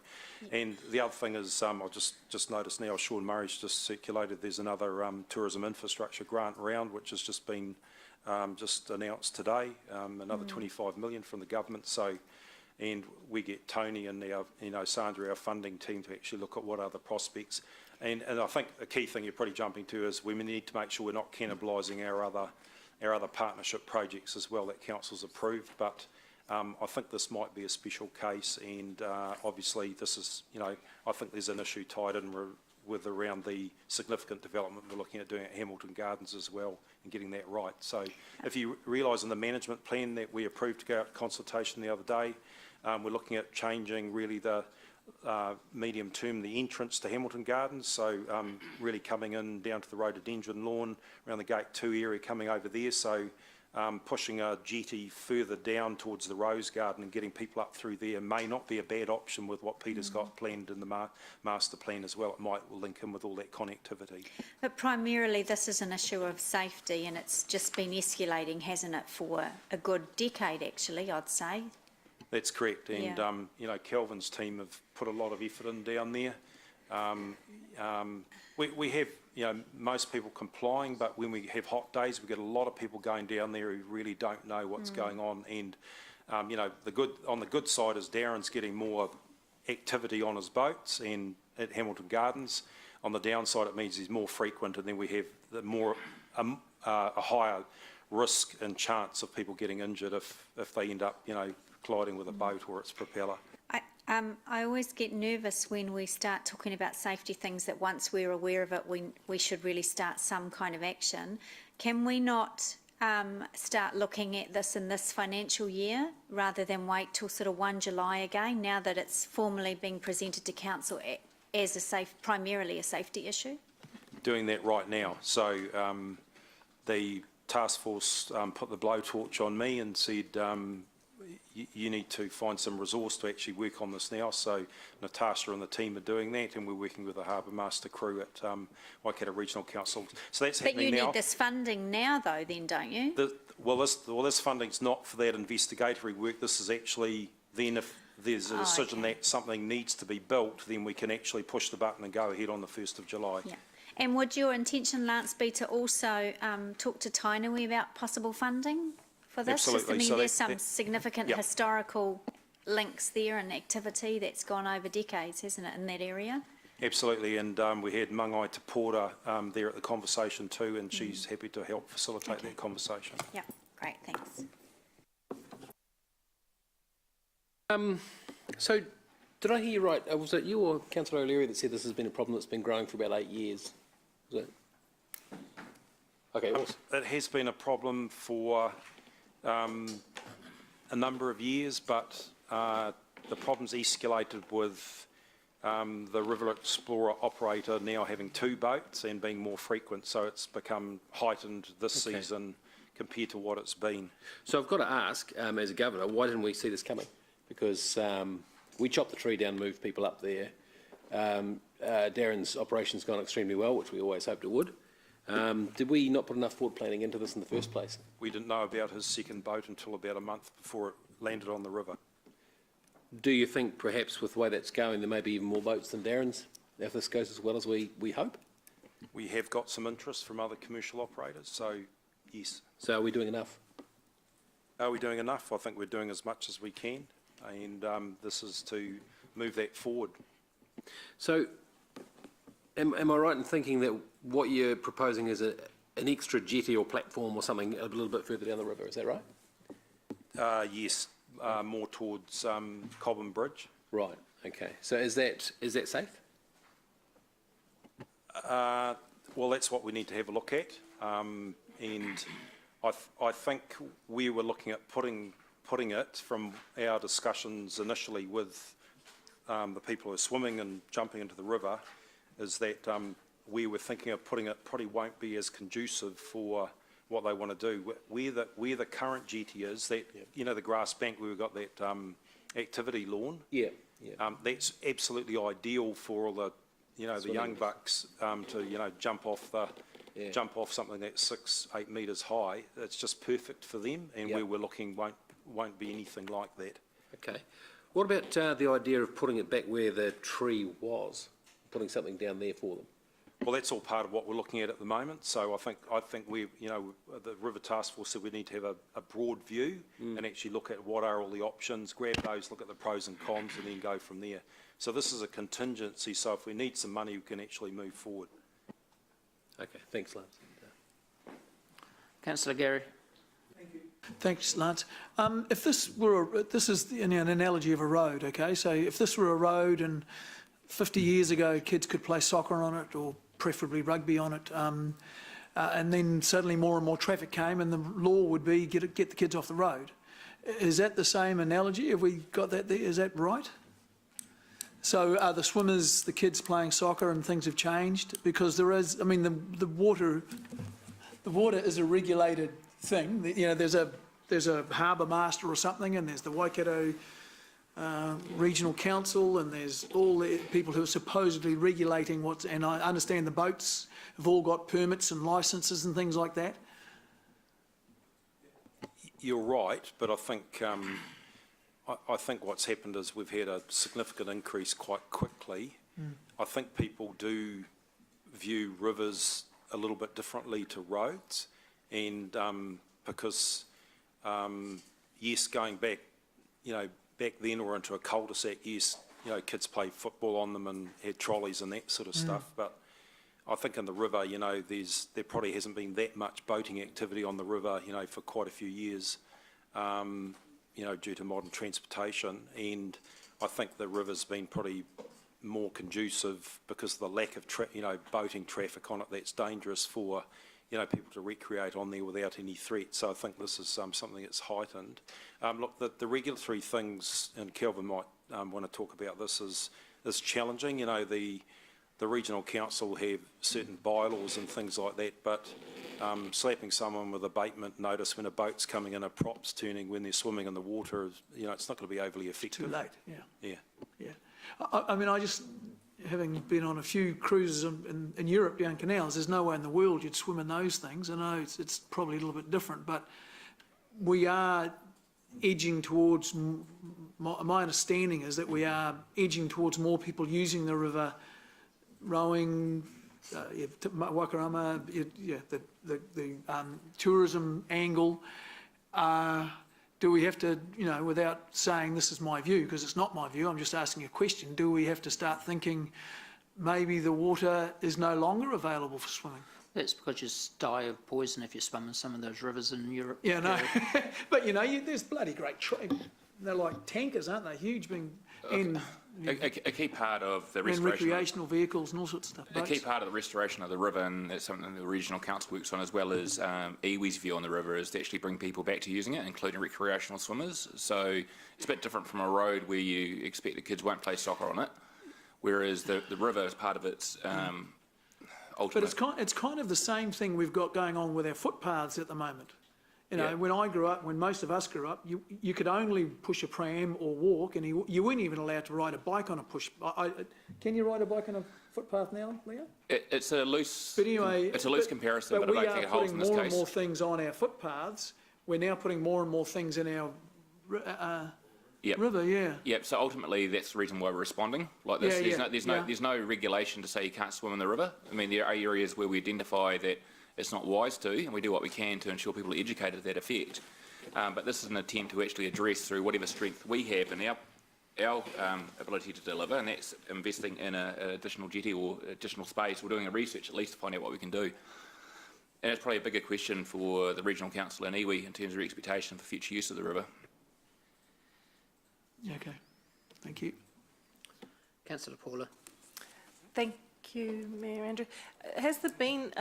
and the other thing is, I've just noticed now, Sean Murray's just circulated, there's another tourism infrastructure grant round which has just been just announced today, another 25 million from the government. So, and we get Tony and our, Sandra, our funding team, to actually look at what other prospects. And I think a key thing you're probably jumping to is we need to make sure we're not cannibalising our other partnership projects as well that council's approved. But I think this might be a special case, and obviously this is, I think there's an issue tied in with around the significant development we're looking at doing at Hamilton Gardens as well, and getting that right. So if you realise in the management plan that we approved to go out consultation the other day, we're looking at changing really the medium term, the entrance to Hamilton Gardens, so really coming in down to the rhododendron lawn, around the Gate 2 area coming over there, so pushing a jetty further down towards the Rose Garden and getting people up through there may not be a bad option with what Peter's got planned in the master plan as well. It might link in with all that connectivity. But primarily this is an issue of safety, and it's just been escalating, hasn't it, for a good decade actually, I'd say. That's correct, and Kelvin's team have put a lot of effort in down there. We have, most people complying, but when we have hot days, we get a lot of people going down there who really don't know what's going on. And on the good side is Darren's getting more activity on his boats and at Hamilton Gardens. On the downside, it means he's more frequent, and then we have a higher risk and chance of people getting injured if they end up, colliding with a boat or its propeller. I always get nervous when we start talking about safety things that once we're aware of it, we should really start some kind of action. Can we not start looking at this in this financial year rather than wait till sort of 1 July again, now that it's formally being presented to council as primarily a safety issue? Doing that right now. So the task force put the blowtorch on me and said, you need to find some resource to actually work on this now. So Natasha and the team are doing that, and we're working with the Harbour Master crew at Waikato Regional Council. So that's happening now. But you need this funding now, though, then, don't you? This funding's not for that investigatory work. This is actually then if there's a decision that something needs to be built, then we can actually push the button and go ahead on the 1st of July. Yeah. And would your intention, Lance, be to also talk to Tainui about possible funding for this? Absolutely. Just, there's some significant historical links there and activity that's gone over decades, hasn't it, in that area? Absolutely, and we had Mangai Te Pora there at the conversation too, and she's happy to help facilitate that conversation. Yeah, great, thanks. So, did I hear you right? Was it you or Councillor O'Leary that said this has been a problem that's been growing for about 8 years? Was it? Okay. It has been a problem for a number of years, but the problem's escalated with the River Explorer operator now having 2 boats and being more frequent, so it's become heightened this season compared to what it's been. So I've got to ask, as a governor, why didn't we see this coming? Because we chopped the tree down, moved people up there. Darren's operation's gone extremely well, which we always hoped it would. Did we not put enough forward planning into this in the first place? We didn't know about his second boat until about a month before it landed on the river. Do you think perhaps with the way that's going there may be even more boats than Darren's if this goes as well as we hope? We have got some interest from other commercial operators, so yes. So are we doing enough? Are we doing enough? I think we're doing as much as we can, and this is to move that forward. So am I right in thinking that what you're proposing is an extra jetty or platform or something a little bit further down the river, is that right? Yes, more towards Cobham Bridge. Right, okay. So is that safe? Well, that's what we need to have a look at, and I think we were looking at putting it from our discussions initially with the people who are swimming and jumping into the river, is that we were thinking of putting it probably won't be as conducive for what they want to do. Where the current jetty is, that the grass bank where we've got that activity lawn. Yeah. That's absolutely ideal for all the the young bucks to jump off something that's 6-8 metres high. It's just perfect for them, and where we're looking won't be anything like that. Okay. What about the idea of putting it back where the tree was, putting something down there for them? Well, that's all part of what we're looking at the moment. So I think we, the River Task Force said we need to have a broad view and actually look at what are all the options, grab those, look at the pros and cons, and then go from there. So this is a contingency. So if we need some money, we can actually move forward. Okay, thanks, Lance. Councillor Gary. Thanks, Lance. If this were, this is an analogy of a road, okay? So if this were a road and 50 years ago kids could play soccer on it or preferably rugby on it, and then suddenly more and more traffic came and the law would be get the kids off the road. Is that the same analogy? Have we got that there? Is that right? So are the swimmers, the kids playing soccer and things have changed? Because there is, I mean, the water is a regulated thing. There's a harbour master or something, and there's the Waikato Regional Council, and there's all the people who are supposedly regulating what's, and I understand the boats have all got permits and licences and things like that. You're right, but I think I think what's happened is we've had a significant increase quite quickly. I think people do view rivers a little bit differently to roads, and because yes, going back, back then or into a cul-de-sac, yes, kids played football on them and had trolleys and that sort of stuff. But I think in the river, there probably hasn't been that much boating activity on the river, for quite a few years, due to modern transportation. And I think the river's been probably more conducive because of the lack of boating traffic on it that's dangerous for people to recreate on there without any threat. So I think this is something that's heightened. Look, the regulatory things, and Kelvin might want to talk about this, is challenging. The regional council have certain bylaws and things like that, but slapping someone with abatement notice when a boat's coming in, a prop's turning when they're swimming in the water, it's not going to be overly effective. Too late, Yeah. I mean, I just, having been on a few cruises in Europe down canals, there's no way in the world you'd swim in those things. I know it's probably a little bit different, but we are edging towards, my understanding is that we are edging towards more people using the river, rowing, Wakarama, the tourism angle. Do we have to, without saying this is my view, because it's not my view, I'm just asking a question, do we have to start thinking maybe the water is no longer available for swimming? That's because you die of poison if you swim in some of those rivers in Europe. Yeah, no. But, there's bloody great, they're like tankers, aren't they? Huge, A key part of the and restoration. recreational vehicles and all sorts of stuff. A key part of the restoration of the river, and that's something the regional council works on, as well as iwi's view on the river, is to actually bring people back to using it, including recreational swimmers. So it's a bit different from a road where you expect the kids won't play soccer on it, whereas the river is part of its ultimate. But it's kind of the same thing we've got going on with our footpaths at the moment. When I grew up, when most of us grew up, you could only push a pram or walk, and you weren't even allowed to ride a bike on a push. Can you ride a bike on a footpath now, Leo? It's a loose. But anyway, it's a loose comparison, but I don't think it holds in this case. We are putting more and more things on our footpaths. We're now putting more and more things in our river. Yeah. Yep. So ultimately, that's the reason why we're responding like this. There's no regulation to say you can't swim in the river. I mean, there are areas where we identify that it's not wise to, and we do what we can to ensure people are educated to that effect. But this is an attempt to actually address through whatever strength we have in our ability to deliver, and that's investing in an additional jetty or additional space. We're doing a research at least to find out what we can do. And it's probably a bigger question for the Regional Council and iwi in terms of expectation for future use of the river. Okay, thank you. Councillor Paula. Thank you, Mayor Andrew. Has there been,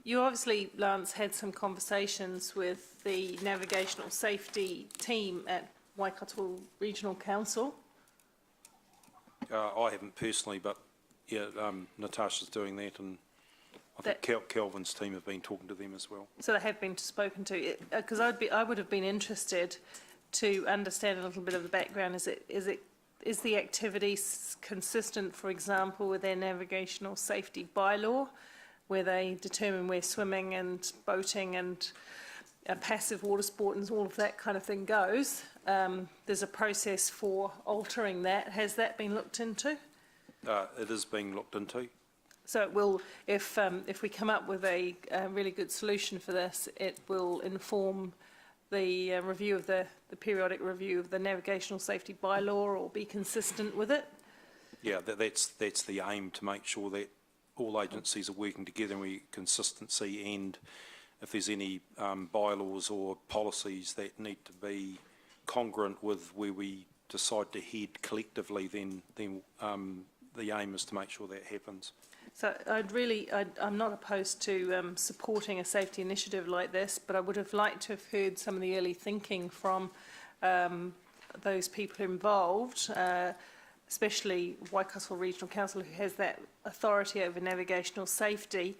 you obviously, Lance, had some conversations with the navigational safety team at Waikato Regional Council? I haven't personally, but Natasha's doing that, and I think Kelvin's team have been talking to them as well. So they have been spoken to, because I would have been interested to understand a little bit of the background. Is the activity consistent, for example, with their navigational safety bylaw, where they determine where swimming and boating and passive water sport and all of that kind of thing goes? There's a process for altering that. Has that been looked into? It is being looked into. So it will, if we come up with a really good solution for this, it will inform the review of the periodic review of the navigational safety bylaw, or be consistent with it. Yeah, that's the aim, to make sure that all agencies are working together and we consistency, and if there's any bylaws or policies that need to be congruent with where we decide to head collectively, then the aim is to make sure that happens. So I'm not opposed to supporting a safety initiative like this, but I would have liked to have heard some of the early thinking from those people involved, especially Waikato Regional Council, who has that authority over navigational safety.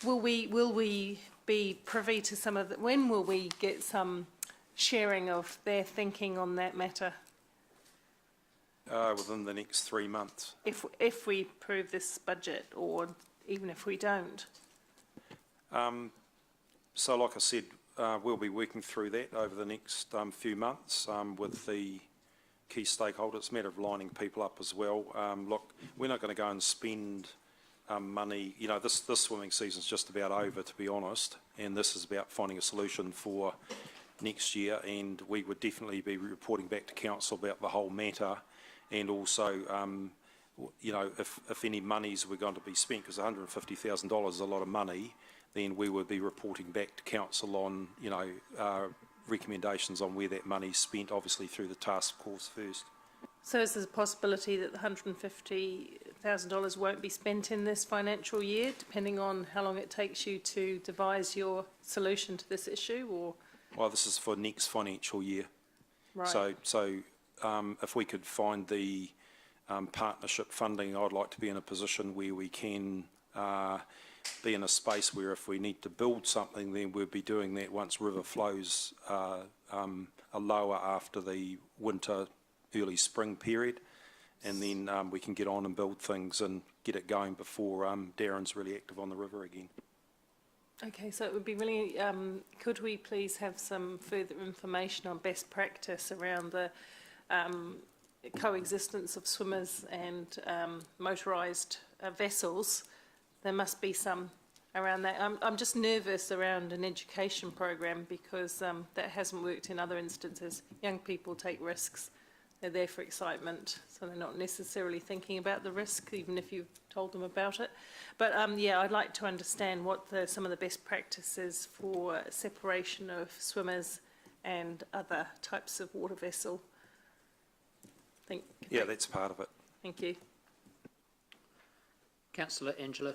Will we be privy to some of the, when will we get some sharing of their thinking on that matter? Within the next 3 months. If we approve this budget, or even if we don't? So like I said, we'll be working through that over the next few months with the key stakeholders. It's a matter of lining people up as well. Look, we're not going to go and spend money. You know, this swimming season's just about over, to be honest, and this is about finding a solution for next year, and we would definitely be reporting back to council about the whole matter. And also, you know, if any monies were going to be spent, because $150,000 is a lot of money, then we would be reporting back to council on, you know, recommendations on where that money's spent, obviously through the task force first. So is there a possibility that the $150,000 won't be spent in this financial year, depending on how long it takes you to devise your solution to this issue, or? Well, this is for next financial year. Right. So if we could find the partnership funding, I'd like to be in a position where we can be in a space where if we need to build something, then we'll be doing that once river flows are lower after the winter, early spring period, and then we can get on and build things and get it going before Darren's really active on the river again. Okay, so it would be really, could we please have some further information on best practice around the coexistence of swimmers and motorised vessels? There must be some around that. I'm just nervous around an education program, because that hasn't worked in other instances. Young people take risks. They're there for excitement, so they're not necessarily thinking about the risk, even if you've told them about it. But yeah, I'd like to understand what some of the best practices for separation of swimmers and other types of water vessel. Yeah, that's part of it. Thank you. Councillor Angela.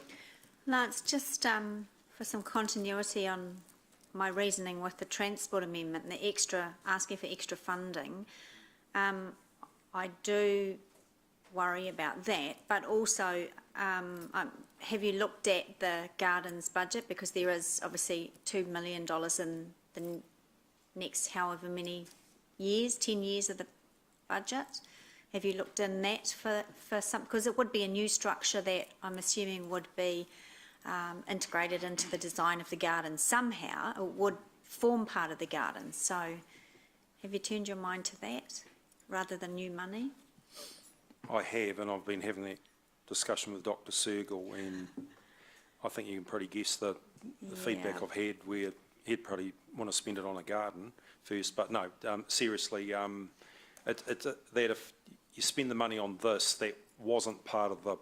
Lance, just for some continuity on my reasoning with the transport amendment and the extra, asking for extra funding, I do worry about that, but also have you looked at the gardens budget, because there is obviously $2 million in the next however many years, 10 years of the budget. Have you looked in that for some, because it would be a new structure that I'm assuming would be integrated into the design of the garden somehow, or would form part of the garden. So have you turned your mind to that rather than new money? I have, and I've been having that discussion with Dr. Sergel, and I think you can pretty guess the feedback I've had, where he'd probably want to spend it on a garden first. But no, seriously, that if you spend the money on this, that wasn't part of the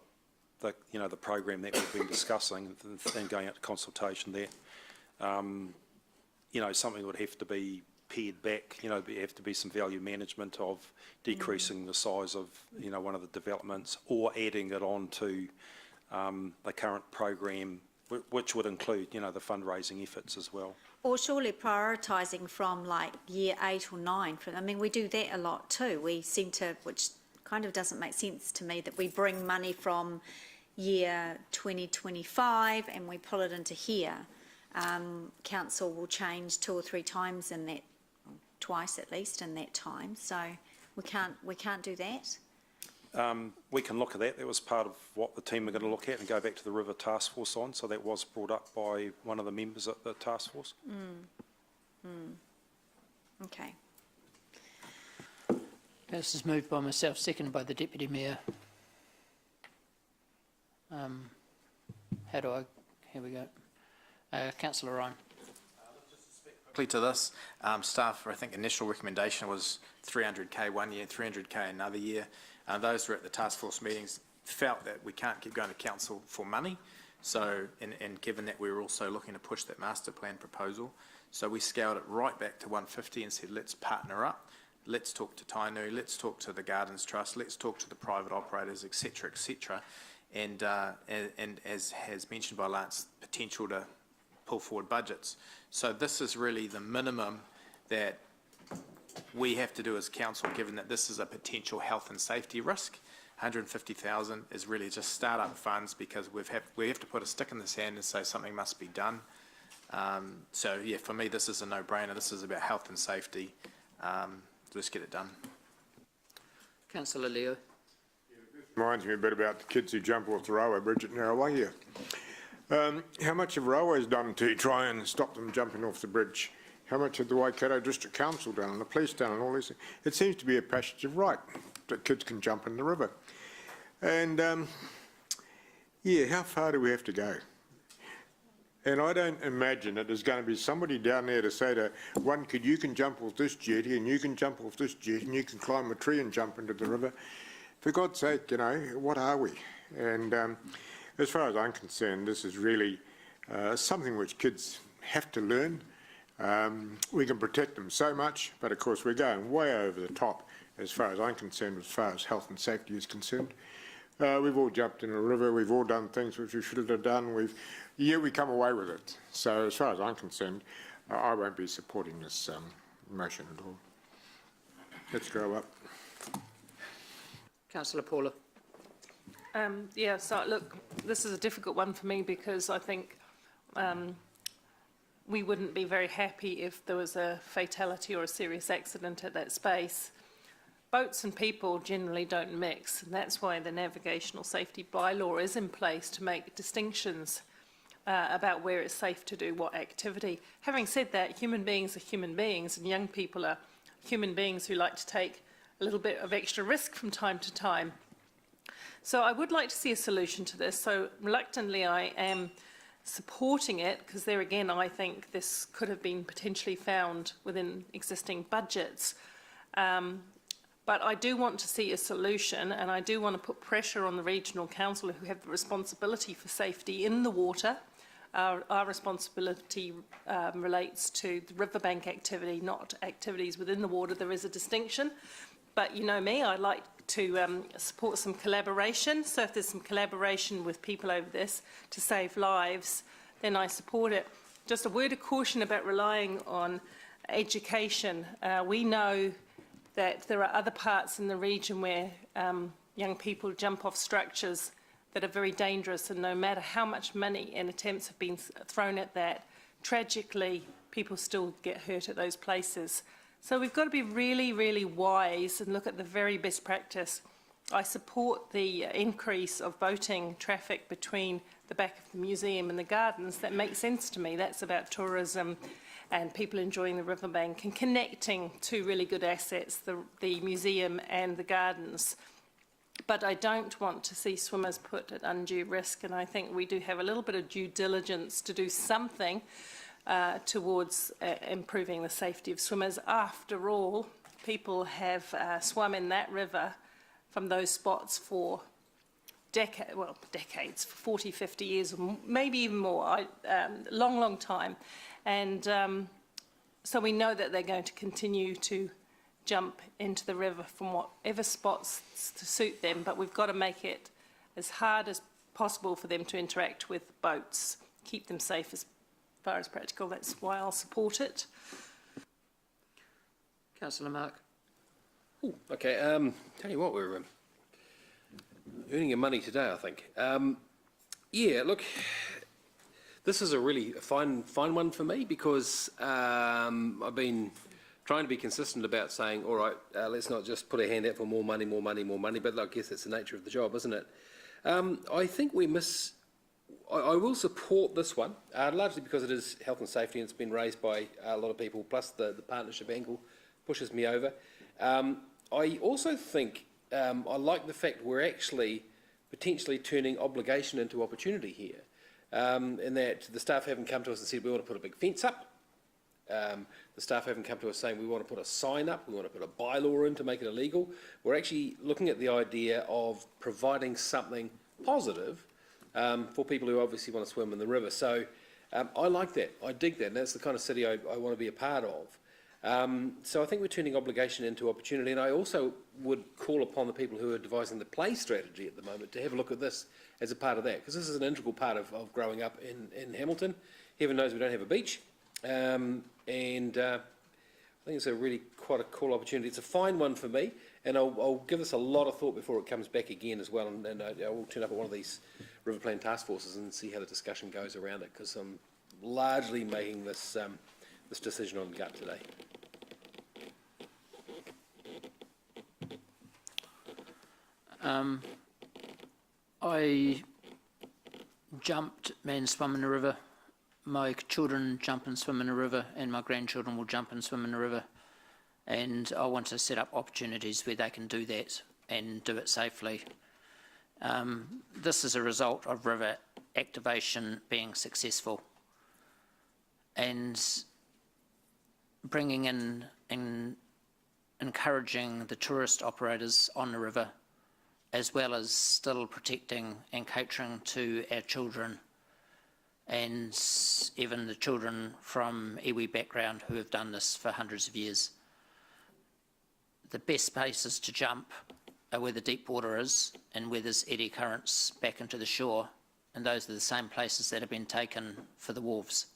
you know, the program that we've been discussing and going out to consultation, that you know, something would have to be pared back. You know, there have to be some value management of decreasing the size of, you know, one of the developments, or adding it on to the current program, which would include, you know, the fundraising efforts as well. Or surely prioritising from like year 8 or 9. I mean, we do that a lot too. We seem to, which kind of doesn't make sense to me, that we bring money from year 2025 and we pull it into here. Council will change 2 or 3 times in that, twice at least in that time. So we can't do that. We can look at that. That was part of what the team are going to look at and go back to the River Task Force on. So that was brought up by one of the members at the task force. Okay. This is moved by myself, seconded by the Deputy Mayor. Here we go. Councillor Ryan. To this, staff, I think initial recommendation was 300k one year, 300k another year. Those who were at the task force meetings felt that we can't keep going to council for money. So, and given that we were also looking to push that master plan proposal, so we scaled it right back to 150 and said, let's partner up. Let's talk to Tainu, let's talk to the Gardens Trust, let's talk to the private operators, etc., etc. And as has mentioned by Lance, potential to pull forward budgets. So this is really the minimum that we have to do as council, given that this is a potential health and safety risk. 150,000 is really just start-up funds because we have to put a stick in the sand and say something must be done. So yeah, for me, this is a no-brainer. This is about health and safety. Let's get it done. Councillor Leo. Reminds me a bit about the kids who jump off the railway bridge at Narrawahia. How much have railways done to try and stop them jumping off the bridge? How much have the Waikato District Council done and the police done and all this? It seems to be a passage of right that kids can jump in the river. And yeah, how far do we have to go? And I don't imagine that there's going to be somebody down there to say to one kid, you can jump off this jetty and you can jump off this jetty and you can climb a tree and jump into the river. For God's sake, you know, what are we? And as far as I'm concerned, this is really something which kids have to learn. We can protect them so much, but of course we're going way over the top as far as I'm concerned, as far as health and safety is concerned. We've all jumped in a river, we've all done things which we should have done, we come away with it. So as far as I'm concerned, I won't be supporting this motion at all. Let's grow up. Councillor Paula. Yeah, so look, this is a difficult one for me because I think we wouldn't be very happy if there was a fatality or a serious accident at that space. Boats and people generally don't mix, and that's why the navigational safety bylaw is in place to make distinctions about where it's safe to do what activity. Having said that, human beings are human beings, and young people are human beings who like to take a little bit of extra risk from time to time. So I would like to see a solution to this. So reluctantly, I am supporting it because there again, I think this could have been potentially found within existing budgets. But I do want to see a solution, and I do want to put pressure on the regional council who have the responsibility for safety in the water. Our responsibility relates to the riverbank activity, not activities within the water. There is a distinction. But you know me, I like to support some collaboration. So if there's some collaboration with people over this to save lives, then I support it. Just a word of caution about relying on education. We know that there are other parts in the region where young people jump off structures that are very dangerous, and no matter how much money and attempts have been thrown at that, tragically, people still get hurt at those places. So we've got to be really, really wise and look at the very best practice. I support the increase of boating traffic between the back of the museum and the gardens. That makes sense to me. That's about tourism and people enjoying the riverbank and connecting two really good assets, the museum and the gardens. But I don't want to see swimmers put at undue risk, and I think we do have a little bit of due diligence to do something towards improving the safety of swimmers. After all, people have swum in that river from those spots for decades, for 40, 50 years, or maybe even more, long, long time. And so we know that they're going to continue to jump into the river from whatever spots to suit them, but we've got to make it as hard as possible for them to interact with boats, keep them safe as far as practical. That's why I'll support it. Councillor Mark. Ooh, okay, tell you what, we're earning your money today, I think. Yeah, look, this is a really fine one for me because I've been trying to be consistent about saying, all right, let's not just put a hand out for more money, but I guess that's the nature of the job, isn't it? I think I will support this one, largely because it is health and safety and it's been raised by a lot of people, plus the partnership angle pushes me over. I also think I like the fact we're actually potentially turning obligation into opportunity here. In that the staff haven't come to us and said we want to put a big fence up. The staff haven't come to us saying we want to put a sign up, we want to put a bylaw in to make it illegal. We're actually looking at the idea of providing something positive for people who obviously want to swim in the river. So I like that, I dig that, and that's the kind of city I want to be a part of. So I think we're turning obligation into opportunity, and I also would call upon the people who are devising the play strategy at the moment to have a look at this as a part of that, because this is an integral part of growing up in Hamilton. Heaven knows we don't have a beach, and I think it's a really quite a cool opportunity. It's a fine one for me, and I'll give this a lot of thought before it comes back again as well, and I will turn up at one of these river plan task forces and see how the discussion goes around it, because I'm largely making this this decision on gut today. I jumped and swum in the river. My children jump and swim in the river, and my grandchildren will jump and swim in the river. And I want to set up opportunities where they can do that and do it safely. This is a result of river activation being successful, and bringing in and encouraging the tourist operators on the river, as well as still protecting and catering to our children and even the children from iwi background who have done this for hundreds of years. The best places to jump are where the deep water is and where there's eddy currents back into the shore, and those are the same places that have been taken for the wharves.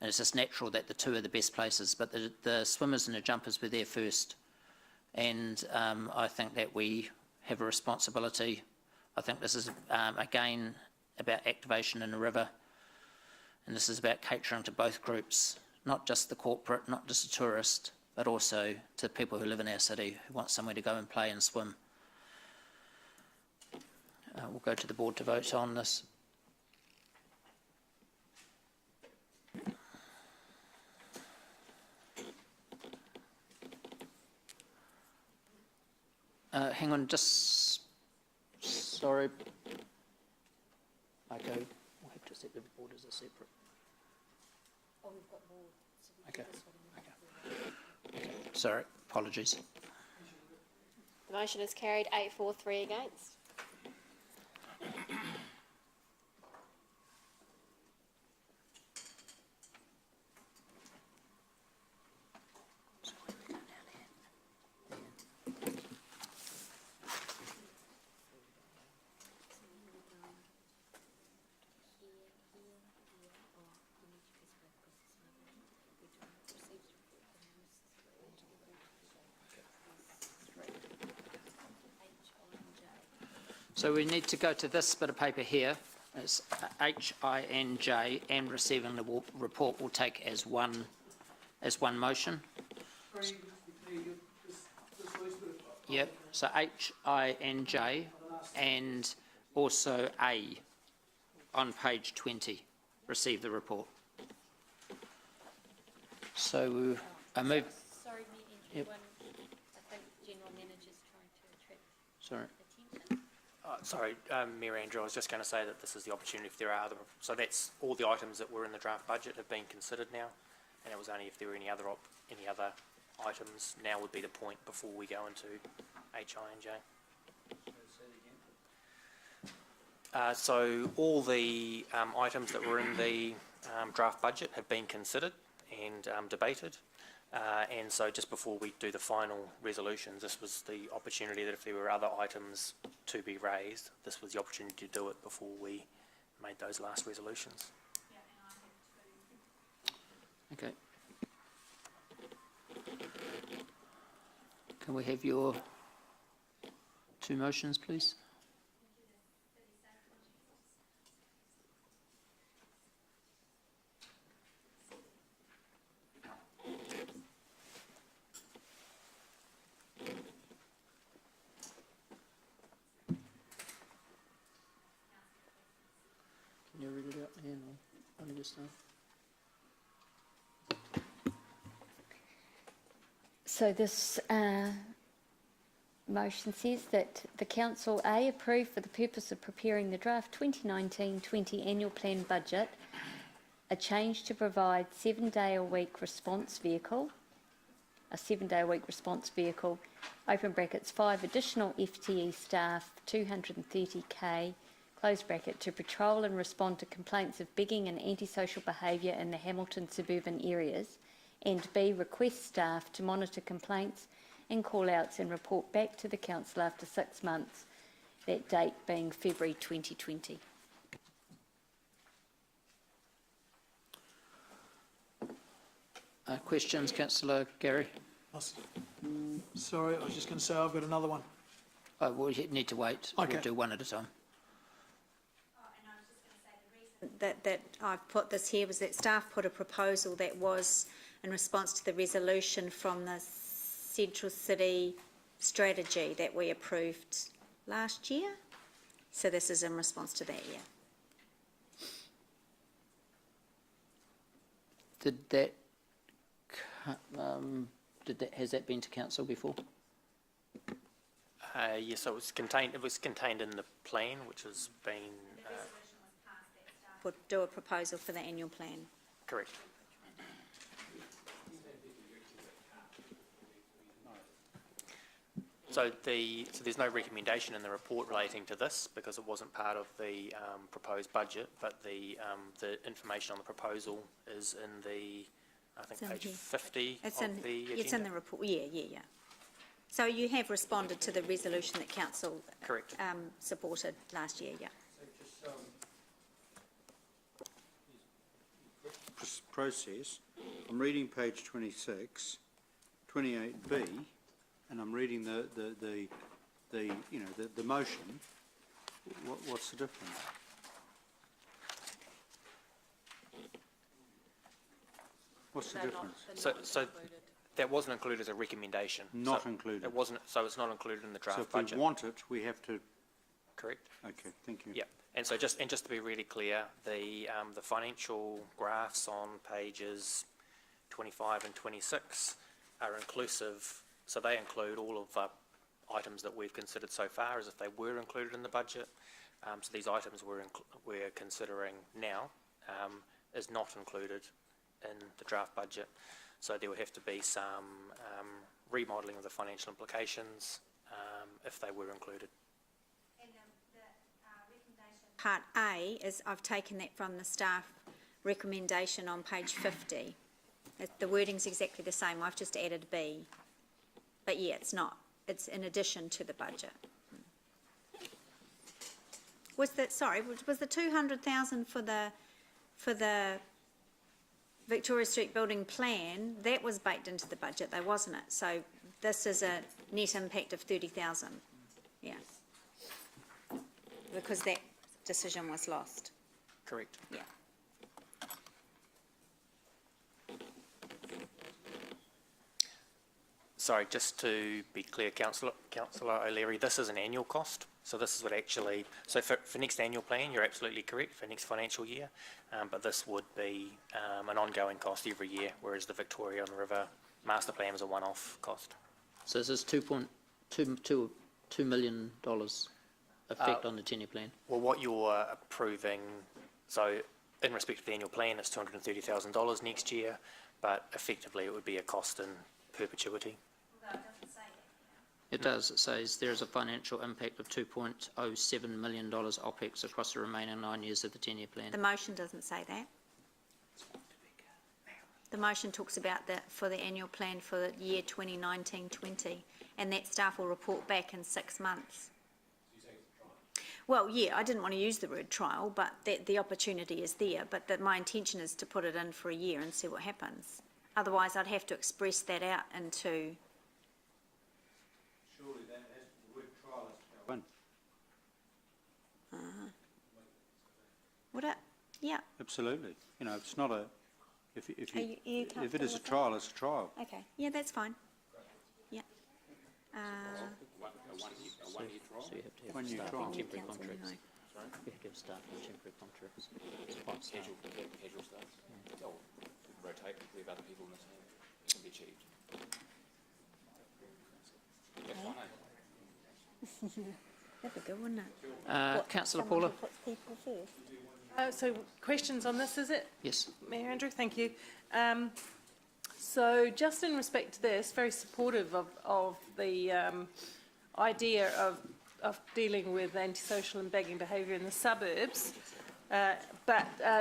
And it's just natural that the two are the best places, but the swimmers and the jumpers were there first. And I think that we have a responsibility. I think this is, again, about activation in the river, and this is about catering to both groups, not just the corporate, not just the tourist, but also to people who live in our city who want somewhere to go and play and swim. We'll go to the board to vote on this. Hang on, just, sorry. Okay, we'll have to set the board as a separate. Oh, we've got more. Okay. Okay. Sorry, apologies. The motion is carried 8-4, 3 against. So we need to go to this bit of paper here. It's H, I, N, J, and receiving the report will take as one motion. Yep. So H, I, N, J, and also A on page 20. Receive the report. So I move. Sorry, Yep. I think General Manager's trying to attract Sorry. attention. Sorry, Mayor Andrew, I was just going to say that this is the opportunity if there are other, so that's all the items that were in the draft budget have been considered now, and it was only if there were any other items, now would be the point before we go into H, I and J. So all the items that were in the draft budget have been considered and debated. And so just before we do the final resolutions, this was the opportunity that if there were other items to be raised, this was the opportunity to do it before we made those last resolutions. Okay. Can we have your two motions, please? Can you read it out, Ian, or only just now? So this motion says that the council A, approve for the purpose of preparing the draft 2019-20 annual plan budget, a change to provide a 7-day-a-week response vehicle, open brackets, 5 additional FTE staff, 230k, close bracket, to patrol and respond to complaints of bigging and antisocial behaviour in the Hamilton suburban areas, and B, request staff to monitor complaints and call-outs and report back to the council after 6 months, that date being February 2020. Questions, Councillor Gary? Sorry, I was just going to say I've got another one. Oh, we'll need to wait. Okay. We'll do one at a time. That I've put this here was that staff put a proposal that was in response to the resolution from the Central City strategy that we approved last year. So this is in response to that, yeah. Has that been to council before? Yes, so it was contained in the plan, which has been... Would do a proposal for the annual plan. Correct. So there's no recommendation in the report relating to this because it wasn't part of the proposed budget, but the information on the proposal is in the, I think, page 50 of the agenda. It's in the report, yeah. So you have responded to the resolution that council correct supported last year, yeah. Process. I'm reading page 26, 28B, and I'm reading the motion. What's the difference? What's the difference? So that wasn't included as a recommendation. Not included. It wasn't. So it's not included in the draft So budget. if we want it, we have to. Correct. Okay. Thank you. Yeah. And so just to be really clear, the financial graphs on pages 25 and 26 are inclusive. So they include all of the items that we've considered so far as if they were included in the budget. So these items we're considering now is not included in the draft budget. So there would have to be some remodelling of the financial implications if they were included. Part A is, I've taken that from the staff recommendation on page 50. The wording's exactly the same, I've just added B. But yeah, it's not, it's in addition to the budget. Was the 200,000 for the Victoria Street building plan, that was baked into the budget though, wasn't it? So this is a net impact of 30,000, yeah. Because that decision was lost. Correct. Yeah. Sorry, just to be clear, Councillor O'Leary, this is an annual cost. So this is what actually, so for next annual plan, you're absolutely correct, for next financial year, but this would be an ongoing cost every year, whereas the Victoria on the River master plan is a one-off cost. So this is $2 million effect on the 10-year plan? Well, what you're approving, so in respect to the annual plan, it's $230,000 next year, but effectively it would be a cost in perpetuity. It does. It says there is a financial impact of $2.07 million OPEX across the remaining 9 years of the 10-year plan. The motion doesn't say that. The motion talks about that for the annual plan for the year 2019-20, and that staff will report back in 6 months. Well, yeah, I didn't want to use the word trial, but the opportunity is there, but my intention is to put it in for a year and see what happens. Otherwise, I'd have to express that out into... Surely that has the word trial has to go in. Would it? Yeah. Absolutely. You know, it's not a... If it is a with trial, it's a trial. Okay. Yeah, that's fine. Yeah. So you have to have One-year staff trial. on temporary Council, contracts. no. You have to have staff on temporary contracts. It's quite staff. Casual staff. They'll rotate. We have other people in the team. It can be achieved. That's fine, eh? That'd be good, wouldn't it? Councillor Someone Paula? who puts people first. So questions on this, is it? Yes. Mayor Andrew, thank you. So just in respect to this, very supportive of the idea of dealing with antisocial and begging behaviour in the suburbs.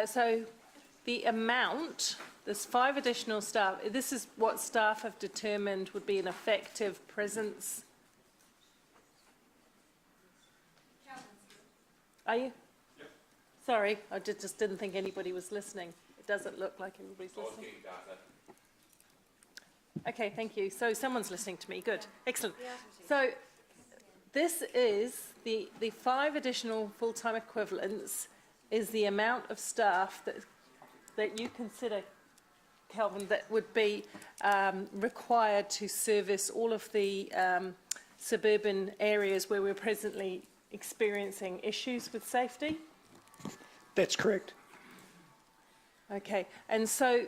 So the amount, there's 5 additional staff. This is what staff have determined would be an effective presence. Are you? Yep. Sorry, I just didn't think anybody was listening. It doesn't look like everybody's listening. Okay, thank you. So someone's listening to me. Good. Excellent. So this is the 5 additional full-time equivalents is the amount of staff that you consider, Kelvin, that would be required to service all of the suburban areas where we're presently experiencing issues with safety? That's correct. Okay, and so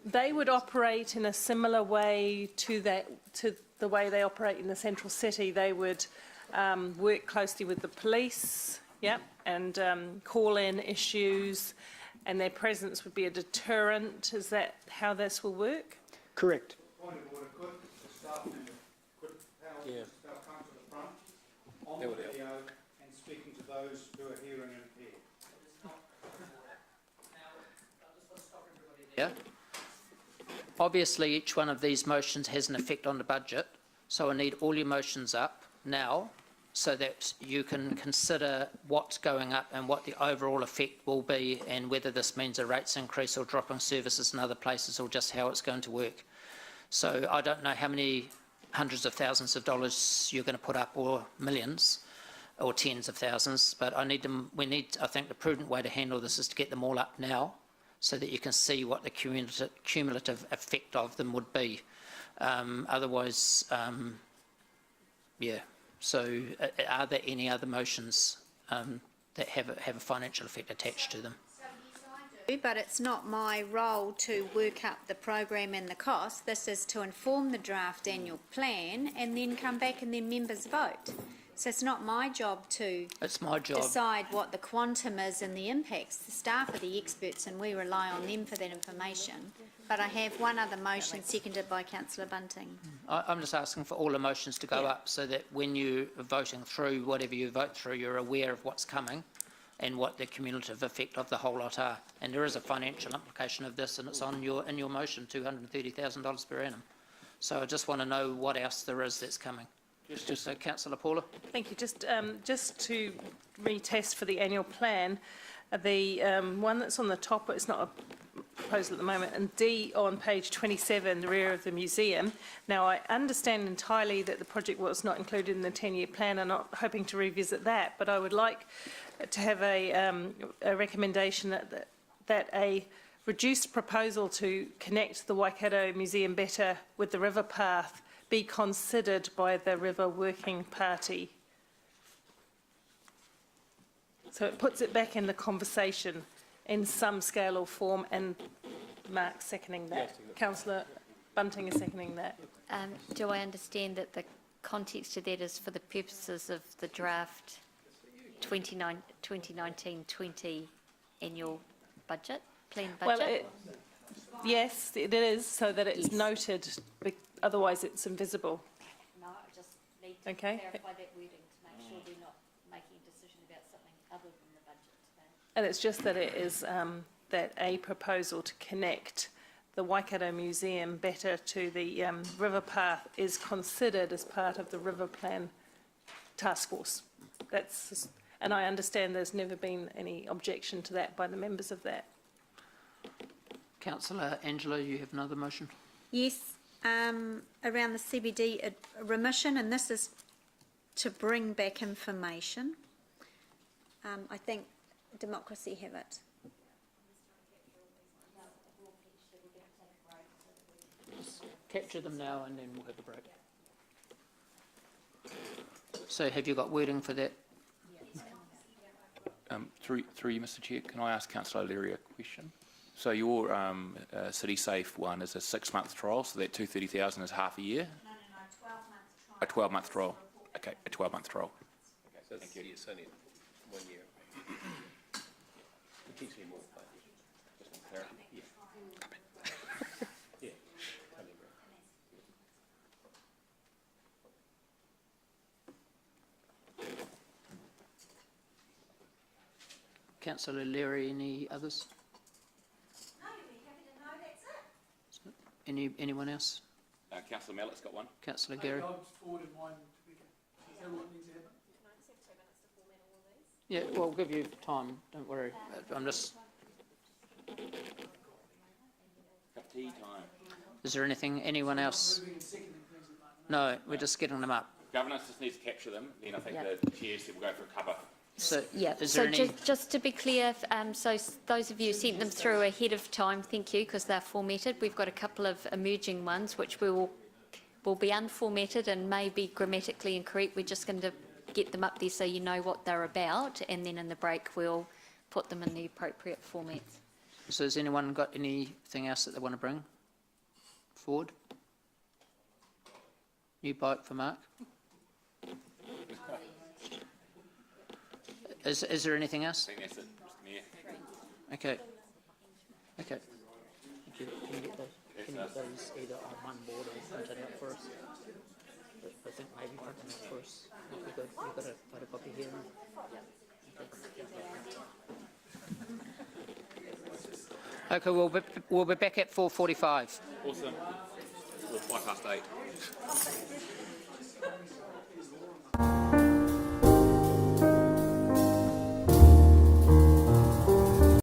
they would operate in a similar way to the way they operate in the central city. They would work closely with the police, yeah, and call in issues, and their presence would be a deterrent. Is that how this will work? Correct. Yeah. On the video and speaking to those who are hearing impaired. Yeah. Obviously, each one of these motions has an effect on the budget, so I need all your motions up now so that you can consider what's going up and what the overall effect will be and whether this means a rates increase or dropping services in other places or just how it's going to work. So I don't know how many hundreds of thousands of dollars you're going to put up or millions or tens of thousands, but I think the prudent way to handle this is to get them all up now so that you can see what the cumulative effect of them would be. Otherwise, yeah. So are there any other motions that have a financial effect attached to them? But it's not my role to work up the program and the cost. This is to inform the draft annual plan and then come back and then members vote. So it's not my job to decide what the quantum is and the impacts. The staff are the experts and we rely on them for that information. But I have one other motion seconded by Councillor Bunting. I'm just asking for all the motions to go up so that when you are voting through whatever you vote through, you're aware of what's coming and what the cumulative effect of the whole lot are. And there is a financial implication of this, and it's in your motion, $230,000 per annum. So I just want to know what else there is that's coming. So, Councillor Paula. Thank you. Just to retest for the annual plan, the one that's on the top, it's not a proposal at the moment, and D on page 27, the rear of the museum. Now, I understand entirely that the project was not included in the 10-year plan. I'm not hoping to revisit that, but I would like to have a recommendation that a reduced proposal to connect the Waikato Museum better with the river path be considered by the River Working Party. So it puts it back in the conversation in some scale or form, and Mark seconding that. Councillor Bunting is seconding that. Do I understand that the context of that is for the purposes of the draft 2019-20 annual budget, plan budget? Well, yes, it is, so that it's noted, otherwise it's invisible. No, I just need to clarify that wording to make sure we're not making a decision about something other than the budget today. And it's just that it is that a proposal to connect the Waikato Museum better to the river path is considered as part of the River Plan Task Force. And I understand there's never been any objection to that by the members of that. Councillor Angela, you have another motion? Yes, around the CBD remission, and this is to bring back information. I think Democracy have it. Capture them now and then we'll have a break. So have you got wording for that? Through you, Mr. Chair, can I ask Councillor O'Leary a question? So your City Safe one is a 6-month trial, so that $230,000 is half a year? No, 12-month trial. A 12-month trial. a 12-month roll. So it's only 1 year. Potentially more, but just for clarity. Yeah. Yeah. Totally agree. Councillor Leary, any others? No, you'll be happy to know that's it. Anyone else? Councillor Mallett's got one. Councillor Gary? I've forwarded mine, Rebecca. Is that what needs to happen? Yeah, well, we'll give you time, don't worry. I'm just, Cup tea time. is there anyone else? No, we're just getting them up. Governance just needs to capture them, then I think Yep. the chair said we'll go for a cover. So, Yeah, is so there any? just to be clear, those of you who sent them through ahead of time, thank you, because they're formatted. We've got a couple of emerging ones which will be unformatted and may be grammatically incorrect. We're just going to get them up there so you know what they're about, and then in the break we'll put them in the appropriate formats. So has anyone got anything else that they want to bring forward? New bike for Mark? Is there anything else? I think that's it, Mr Mayor. Okay. Okay. Thank you. Can you get those either on one board or printed out for us? I think maybe printing it for us would be good. You've got a photocopy here. Okay, we'll be back at 4:45. Awesome. Well, 8:05.